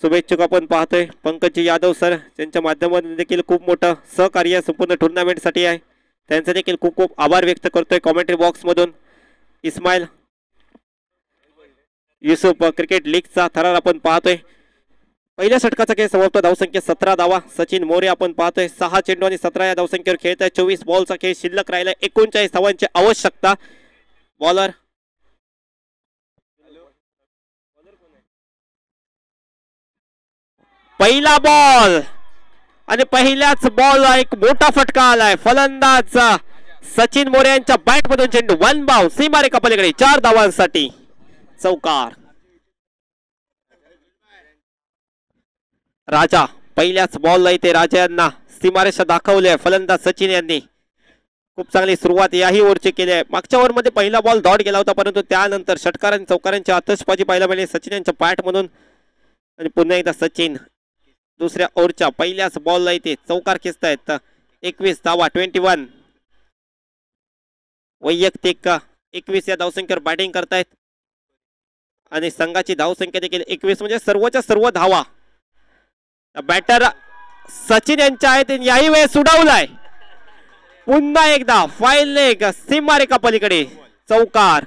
शुभेच्छुक आपण पाहतोय पंकज यादव सर, त्यांच्या माध्यमातून देखील खूप मोठं सहकार्य संपूर्ण टुर्नामेंटसाठी आहे. त्यांचे देखील खूप खूप आभार व्यक्त करतोय कॉमेंट्री बॉक्स मधून. इस्माईल युसुफ क्रिकेट लीगचा थरार आपण पाहतोय. पहिल्या षटकाचा खेळ समाप्त. धावसंख्या 17 धावा. सचिन मोरे आपण पाहतोय 6 चेंडू आणि 17 या धावसंख्येवर खेळत आहे. 24 बॉलचा खेळ शिल्लक राहिला. 39 धावांची आवश्यकता. बॉलर पहिला बॉल आणि पहिल्याच बॉल एक मोठा फटका आलाय. फलंदाज सचिन मोरे यांच्या बॅट मधून चेंडू वन बाउंस सीमारेखा पलीकडे 4 धावांसाठी चौकार. राजा पहिल्याच बॉलला इथे राजा यांना सीमारेषा दाखवले. फलंदाज सचिन यांनी खूप चांगली सुरुवात याही ओव्हरची केली आहे. मागच्या ओव्हरमध्ये पहिला बॉल डॉट गेला होता, परंतु त्यानंतर षटकार आणि चौकारांची आतषबाजी पाहायला मिळाली सचिन यांच्या बॅट मधून. आणि पुन्हा एकदा सचिन दुसऱ्या ओव्हरच्या पहिल्याच बॉलला इथे चौकार खेचतायत. 21 धावा. 21 वैयक्तिक 21 या धावसंख्येवर बॅटिंग करतायत आणि संघाची धावसंख्या देखील 21, म्हणजे सर्वच्या सर्व धावा बॅटर सचिन यांच्या आहेत. याही वेळेस उडवलाय. पुन्हा एकदा फाईल लेग सीमारेखा पलीकडे चौकार.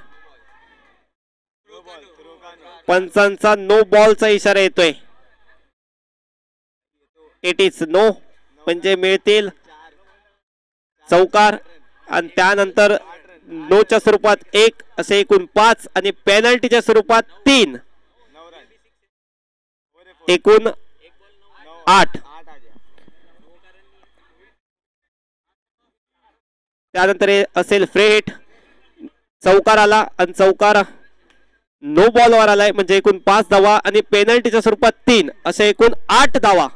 पंचांचा नो बॉलचा इशारा येतोय. इट इज नो म्हणजे मिळतील चौकार आणि त्यानंतर नोच्या स्वरूपात 1 असे एकूण 5 आणि पेनल्टीच्या स्वरूपात 3, एकूण 8. त्यानंतर असेल फ्री हिट. चौकार आला आणि चौकार नो बॉलवर आलाय, म्हणजे एकूण 5 धावा आणि पेनल्टीच्या स्वरूपात 3 असे एकूण 8 धावा.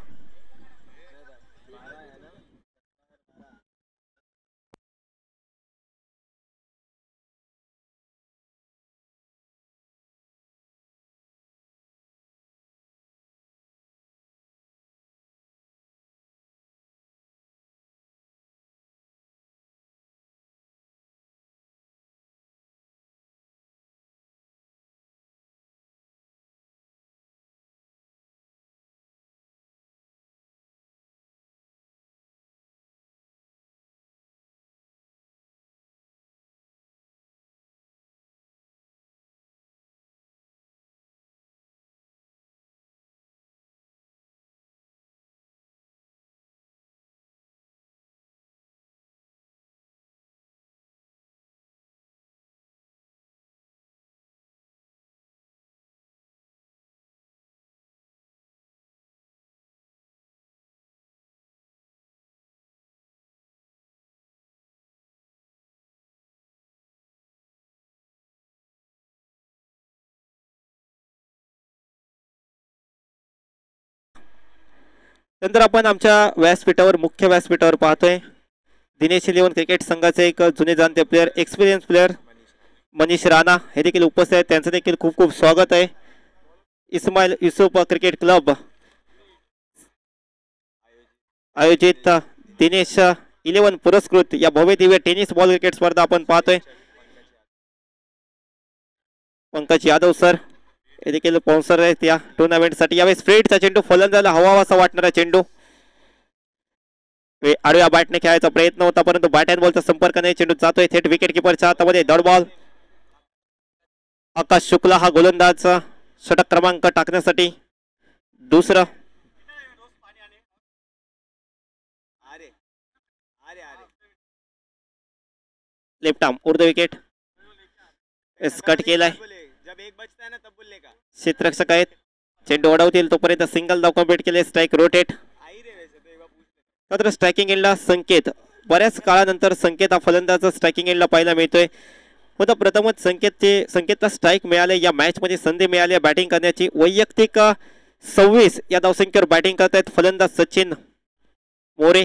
नंतर आपण आमच्या व्यासपीठावर मुख्य व्यासपीठावर पाहतोय दिनेश इलेव्हन क्रिकेट संघाचे एक जुने जाणते player experience player Manish Rana हे देखील उपस्थित आहेत. त्यांचं देखील खूप खूप स्वागत आहे. इस्माईल युसुफ क्रिकेट क्लब आयोजित दिनेश इलेव्हन पुरस्कृत या भव्य दिव्य टेनिस बॉल क्रिकेट स्पर्धा आपण पाहतोय. पंकज यादव सर हे देखील स्पॉन्सर आहेत या टुर्नामेंटसाठी. यावेळेस फ्रेडचा चेंडू फलंदाजाला हवा असा वाटणारा चेंडू आडव्या बॅटने खेळायचा प्रयत्न होता परंतु बॅट अँड बॉलचा संपर्क नाही. चेंडू जातोय थेट विकेट किपरच्या हातामध्ये. Dot ball. आकाश शुक्ला हा गोलंदाज षटक क्रमांक टाकण्यासाठी दुसरं. Left arm over the wicket cut केलाय. क्षेत्ररक्षक आहेत चेंडू अडवतील तोपर्यंत सिंगल धाव कंप्लीट केले. Strike rotate. मात्र स्ट्रायकिंग एंडला संकेत बऱ्याच काळानंतर संकेत हा फलंदाज स्ट्रायकिंग एंडला पाहायला मिळतोय. होता प्रथमच संकेतला स्ट्राईक मिळाले. या मॅच मध्ये संधी मिळाली बॅटिंग करण्याची. वैयक्तिक 26 या धावसंख्येवर बॅटिंग करतायत फलंदाज Sachin More.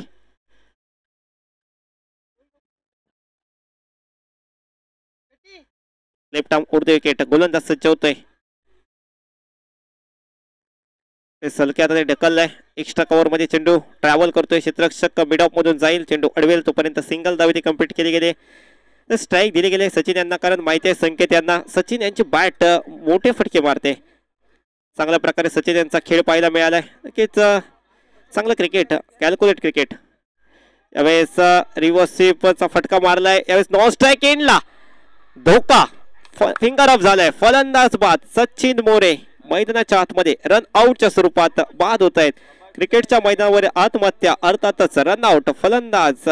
Left arm over the wicket. गोलंदाज सज्ज होतोय. सलक्यात ढकललाय. एक्स्ट्रा कव्हर मध्ये चेंडू ट्रॅव्हल करतोय. क्षेत्ररक्षक मिड ऑफ मधून जाईल. चेंडू अडवेल तोपर्यंत सिंगल धाव कंप्लीट केली गेले. स्ट्राईक दिले गेले सचिन यांना कारण माहिती आहे संकेत यांना सचिन यांची बॅट मोठे फटके मारते. चांगल्या प्रकारे सचिन यांचा खेळ पाहायला मिळालाय. नक्कीच चांगलं क्रिकेट कॅल्क्युलेट क्रिकेट. यावेळेस रिव्हर्स स्वीपचा फटका मारलाय. यावेळेस नॉन स्ट्राईक एंडला धोका फिंगर ऑफ झालाय. फलंदाज बाद सचिन मोरे मैदानाच्या आतमध्ये रन आउटच्या स्वरूपात बाद होत आहेत. क्रिकेटच्या मैदानावर आत्महत्या अर्थातच रन आउट. फलंदाज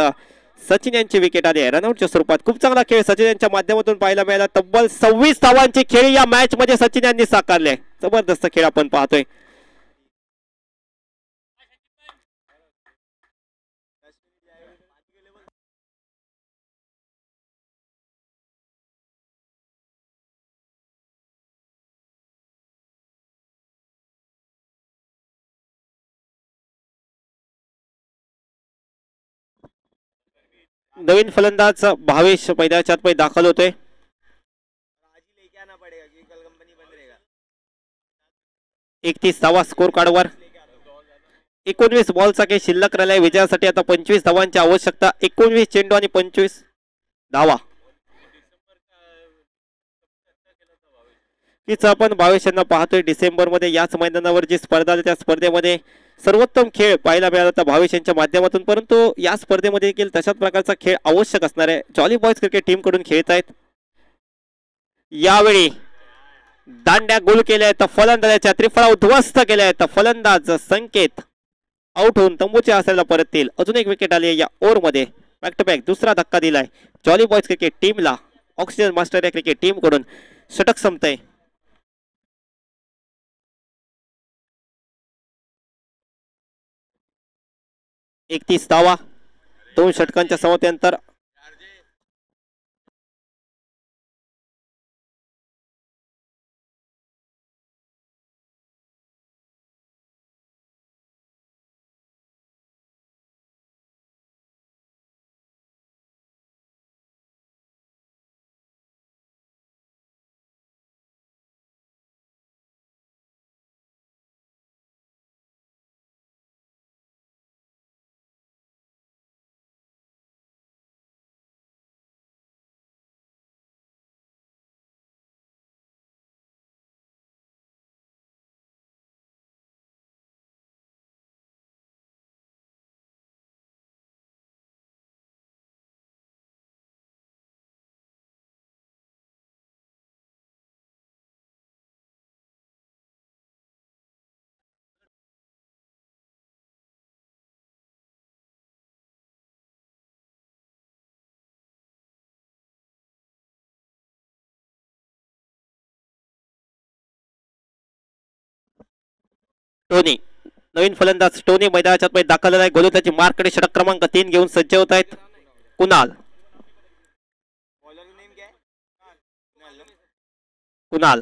सचिन यांची विकेट आली आहे रनआउटच्या स्वरूपात. खूप चांगला खेळ सचिन यांच्या माध्यमातून पाहायला मिळाला. तब्बल 26 धावांची खेळी या मॅच मध्ये सचिन यांनी साकारले. जबरदस्त खेळ आपण पाहतोय. नवीन फलंदाज भावेश मैदानाच्या आतमध्ये दाखल होतोय. 31 धावा स्कोर कार्डवर. 19 बॉलचा काही शिल्लक राहिलाय विजयासाठी. आता 25 धावांची आवश्यकता. 19 चेंडू आणि 25 धावा. हीच आपण भावेश यांना पाहतोय. डिसेंबर मध्ये याच मैदानावर जी स्पर्धा आली त्या स्पर्धेमध्ये सर्वोत्तम खेळ पाहायला मिळाला होता भावेश यांच्या माध्यमातून. परंतु या स्पर्धेमध्ये देखील तशाच प्रकारचा खेळ आवश्यक असणार आहे. जॉली बॉयज क्रिकेट टीम कडून खेळत आहेत. यावेळी दांड्या गोल केल्या आहेत. फलंदाजाच्या त्रिफळा उद्ध्वस्त केल्या आहेत. फलंदाज संकेत आउट होऊन तंबूच्या आसऱ्याला परततील. अजून एक विकेट आली या ओव्हर मध्ये. बॅक टू बॅक दुसरा धक्का दिलाय जॉली बॉयज क्रिकेट टीमला. ऑक्सिजन मास्टर या क्रिकेट टीम कडून षटक संपतंय. एकतीस धावा 2 षटकांच्या समतेनंतर. टोनी नवीन फलंदाज टोनी मैदानाच्या आतमध्ये दाखल झालाय. गोलंदाजी मार्कडे षटक क्रमांक 3 घेऊन सज्ज होत आहेत. कुणाल कुणाल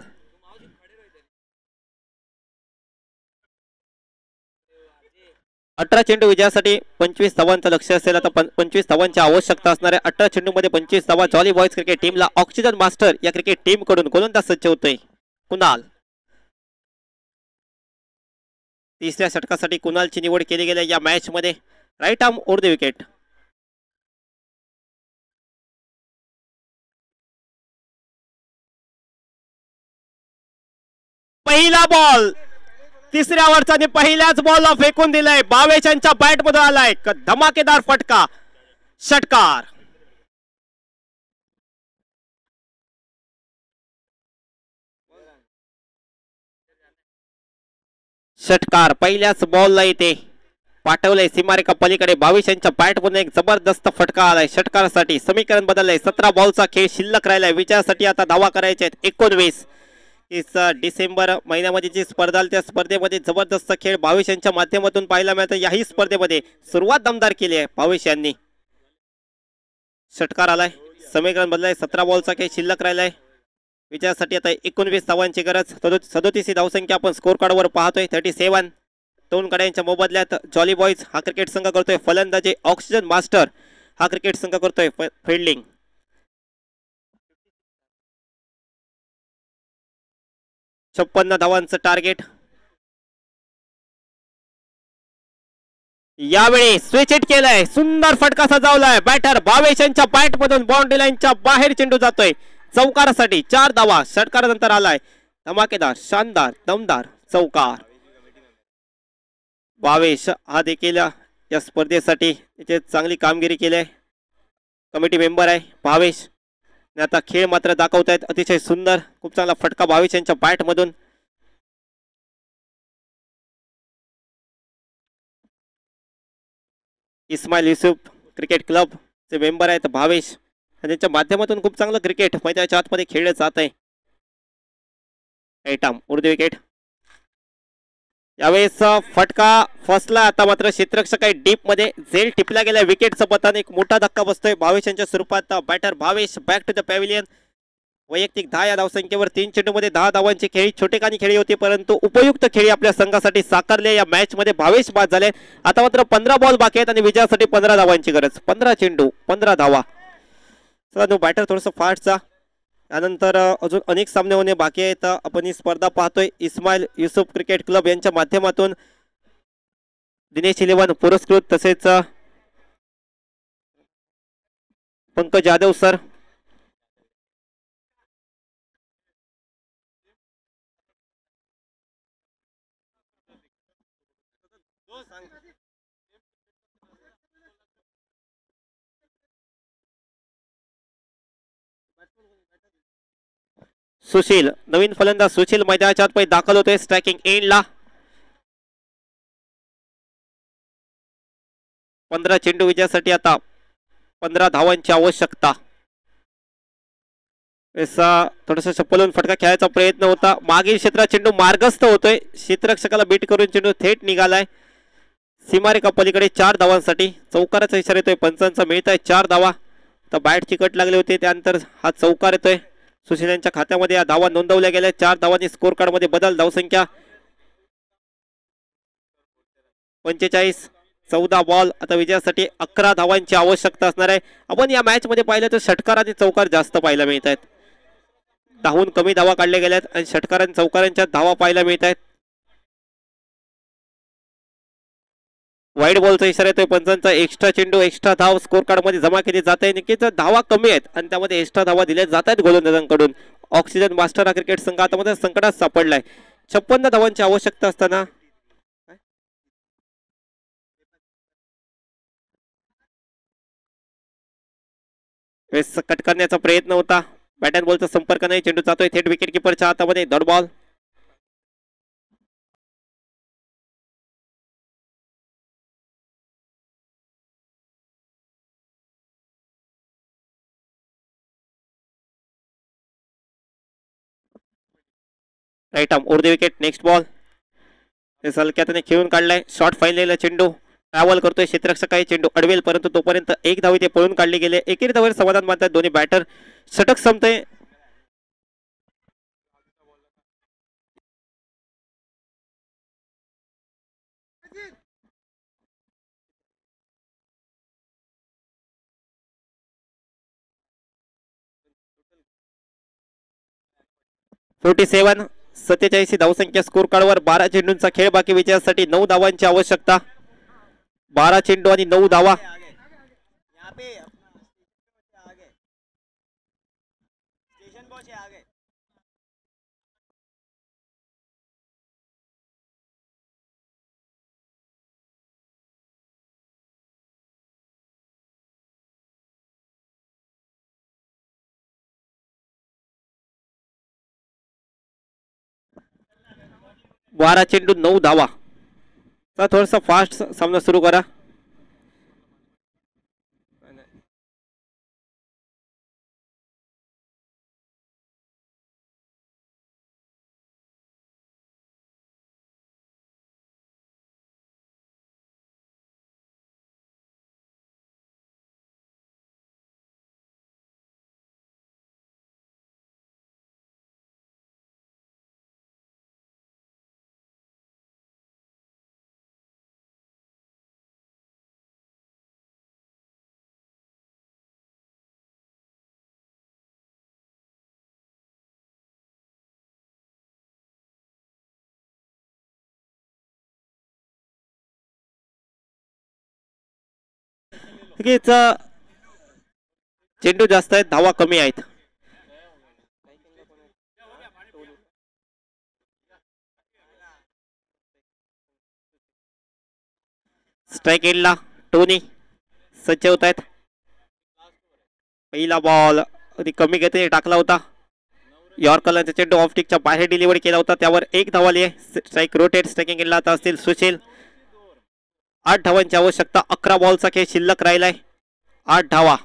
18 चेंडू विजयासाठी 25 धावांचं लक्ष असेल. आता 25 धावांची आवश्यकता असणार आहे. 18 चेंडू मध्ये 25 धावा जॉली बॉयज क्रिकेट टीमला. ऑक्सिजन मास्टर या क्रिकेट टीम कडून गोलंदाज सज्ज होतोय कुणाल. तिसऱ्या षटकासाठी कुणालची निवड केली गेली या मॅच मध्ये. Right arm over the wicket. पहिला बॉल तिसऱ्या ओव्हरचा पहिल्याच बॉलला फेकून दिलाय. भावेश यांच्या बॅट मध्ये आलाय धमाकेदार फटका. षटकार. षटकार पहिल्याच बॉलला येते. पाठवलंय सीमारेखा पलीकडे. भावेश यांच्या बॅट मधून एक जबरदस्त फटका आलाय षटकारासाठी. समीकरण बदललंय. 17 बॉलचा खेळ शिल्लक राहिलाय. विजयासाठी आता धावा करायच्या आहेत 19. डिसेंबर महिन्यामध्ये जी स्पर्धा त्या स्पर्धेमध्ये जबरदस्त खेळ भावेश यांच्या माध्यमातून पाहायला मिळतं. याही स्पर्धेमध्ये सुरुवात दमदार केली आहे भावेश यांनी. षटकार आलाय. समीकरण बदलाय. 17 बॉलचा खेळ शिल्लक राहिलाय. विजयासाठी आता 19 धावांची गरज. 37 धावसंख्या आपण स्कोर कार्डवर पाहतोय. 37. दोन गड्यांच्या मोबदल्यात जॉली बॉयज हा क्रिकेट संघ करतोय फलंदाजी. ऑक्सिजन मास्टर हा क्रिकेट संघ करतोय फिल्डिंग. 56 धावांचं टार्गेट. यावेळी स्विच हिट केलाय. सुंदर फटका सजावलाय. बॅटर भावेश यांच्या बॅट मधून बाउंड्री लाईनच्या बाहेर चेंडू जातोय चौकारासाठी. 4 धावा षटकारानंतर आलाय. धमाकेदार शानदार दमदार चौकार. भावेश हा देखील या स्पर्धेसाठी चांगली कामगिरी केली आहे. कमिटी मेंबर आहे भावेश. आता खेळ मात्र दाखवतायत अतिशय सुंदर. खूप चांगला फटका भावेश यांच्या बॅट मधून. इस्माईल युसुफ क्रिकेट क्लब चे मेंबर आहेत भावेश. त्यांच्या माध्यमातून खूप चांगलं क्रिकेट मैदानाच्या आतमध्ये खेळलं जात आहे. एटाम उर्दू विकेट. यावेळेस फटका फसला. आता मात्र क्षेत्ररक्षक आहे डीप मध्ये. झेल टिपला गेल्या विकेटचा पताने एक मोठा धक्का बसतोय भावेश यांच्या स्वरूपात. Batter Bhavesh back to the pavilion. वैयक्तिक 10 या धावसंख्येवर 3 चेंडू मध्ये 10 धावांची खेळी छोटेखानी खेळी होती परंतु उपयुक्त खेळी आपल्या संघासाठी साकारले. या मॅच मध्ये भावेश बाद झाले. आता मात्र 15 बॉल बाकी आहेत आणि विजयासाठी 15 धावांची गरज. 15 चेंडू 15 धावा. चला बॅटर थोडस फास्टचा. यानंतर अजून अनेक सामने होणे बाकी आहेत. आपण ही स्पर्धा पाहतोय इस्माईल युसुफ क्रिकेट क्लब यांच्या माध्यमातून. दिनेश 11 पुरस्कृत तसेच पंकज जाधव सर. सुशील नवीन फलंदाज सुशील मैदानाच्या आत दाखल होतोय स्ट्रायकिंग एंडला. 15 चेंडू विजयासाठी आता 15 धावांची आवश्यकता. थोडस चप्पलून फटका खेळायचा प्रयत्न होता. मागील क्षेत्रात चेंडू मार्गस्थ होतोय. क्षेत्ररक्षकाला बीट करून चेंडू थेट निघालाय सीमारेखा पलीकडे 4 धावांसाठी. चौकाराचा इशारा येतोय पंचांचा. मिळत आहे 4 धावा. तर बॅटची कट लागली होती त्यानंतर हा चौकार येतोय. सुशील यांच्या खात्यामध्ये या धावा नोंदवल्या गेल्या. 4 धावांनी स्कोर कार्ड मध्ये बदल. धावसंख्या 45. 14 बॉल. आता विजयासाठी 11 धावांची आवश्यकता असणार आहे. आपण या मॅच मध्ये पाहिलं तर षटकार आणि चौकार जास्त पाहायला मिळत आहेत. 10हून कमी धावा काढल्या गेल्यात आणि षटकार आणि चौकारांच्या धावा पाहायला मिळत आहेत. वाईट बॉलचा इशारा येतोय पंचांचा. एक्स्ट्रा चेंडू एक्स्ट्रा धाव स्कोर कार्ड मध्ये जमा केली जात आहे. नक्कीच धावा कमी आहेत आणि त्यामध्ये एक्स्ट्रा धावा दिल्या जात आहेत गोलंदाजांकडून. ऑक्सिजन मास्टर हा क्रिकेट संघ आता मध्ये संकटात सापडलाय. 56 धावांची आवश्यकता असताना कट करण्याचा प्रयत्न होता. बॅट अँड बॉलचा संपर्क नाही. चेंडू जातोय थेट विकेट किपरच्या हातामध्ये. Dot ball. Right arm over the wicket. Next ball. हलक्याने खेळून काढलाय. शॉर्ट फाईनलेला चेंडू ट्रॅव्हल करतोय. क्षेत्ररक्षक आहे. चेंडू अडवेल परंतु तोपर्यंत एक धाव ते पळून काढले गेले. एकेरी धावेवर समाधान मानतात दोन्ही बॅटर. षटक संपतंय. 47 47 धावसंख्या स्कोर कार्डवर. 12 चेंडूंचा खेळ बाकी. विजयासाठी 9 धावांची आवश्यकता. 12 चेंडू आणि 9 धावा. 12 चेंडू 9 धावा. तर थोडासा फास्ट सामना सुरू करा. चेंडू जास्त आहेत, धावा कमी आहेत. स्ट्राइक एंडला टोनी सज्ज होत आहेत. पहिला बॉल अगदी कमी गतीने टाकला होता. यॉर्करचा चेंडू ऑफ टिकच्या बाहेर डिलिव्हरी केला होता, त्यावर 1 धावा आली आहे. Strike rotate. स्ट्राइकिंग एंडला आता असतील सुशील. 8 धावांची आवश्यकता. 11 बॉलचा खेळ शिल्लक राहिलाय. 8 धावा.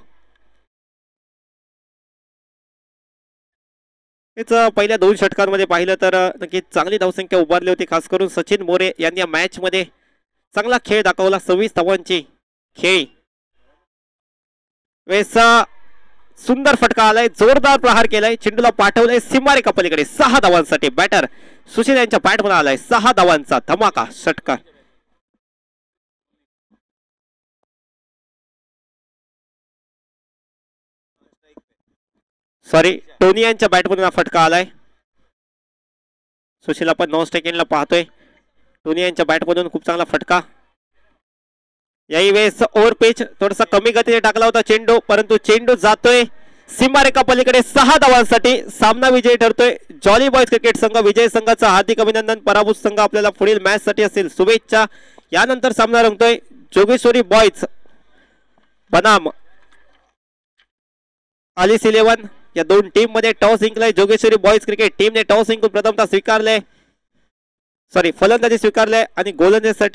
पहिल्या 2 षटकांमध्ये पाहिलं तर नक्कीच चांगली धावसंख्या उभारली होती. खास करून सचिन मोरे यांनी या मॅच मध्ये चांगला खेळ दाखवला. 26 धावांची खेळी. वेसा सुंदर फटका आलाय. जोरदार प्रहार केलाय. चेंडूला पाठवलंय सीमारेखा पलीकडे. 6 धावांसाठी बॅटर सुशील यांच्या बॅट मध्ये आलाय. 6 धावांचा धमाका षटकार. सॉरी, टोनी यांच्या बॅटमधून हा फटका आलाय. सुशील आपण 9 सेकंडला पाहतोय. टोनी यांच्या बॅटमधून खूप चांगला फटका. याही वेळेस ओव्हर पिच थोडासा कमी गतीने टाकला होता चेंडू, परंतु चेंडू जातोय सीमारेखा पलीकडे. 6 धावांसाठी सामना विजयी ठरतोय. जॉली बॉयज क्रिकेट संघ विजय संघाचा हार्दिक अभिनंदन. पराभूत संघ आपल्याला पुढील मॅच साठी असेल शुभेच्छा. यानंतर सामना रंगतोय जोगेश्वरी बॉयज बनाम आलिस 11 या 2 टीम मध्ये. टॉस जिंकलाय जोगेश्वरी बॉयज क्रिकेट टीमने. टॉस जिंकून प्रथमतः स्वीकारले फलंदाजी स्वीकारले आणि गोलंदाजीसाठी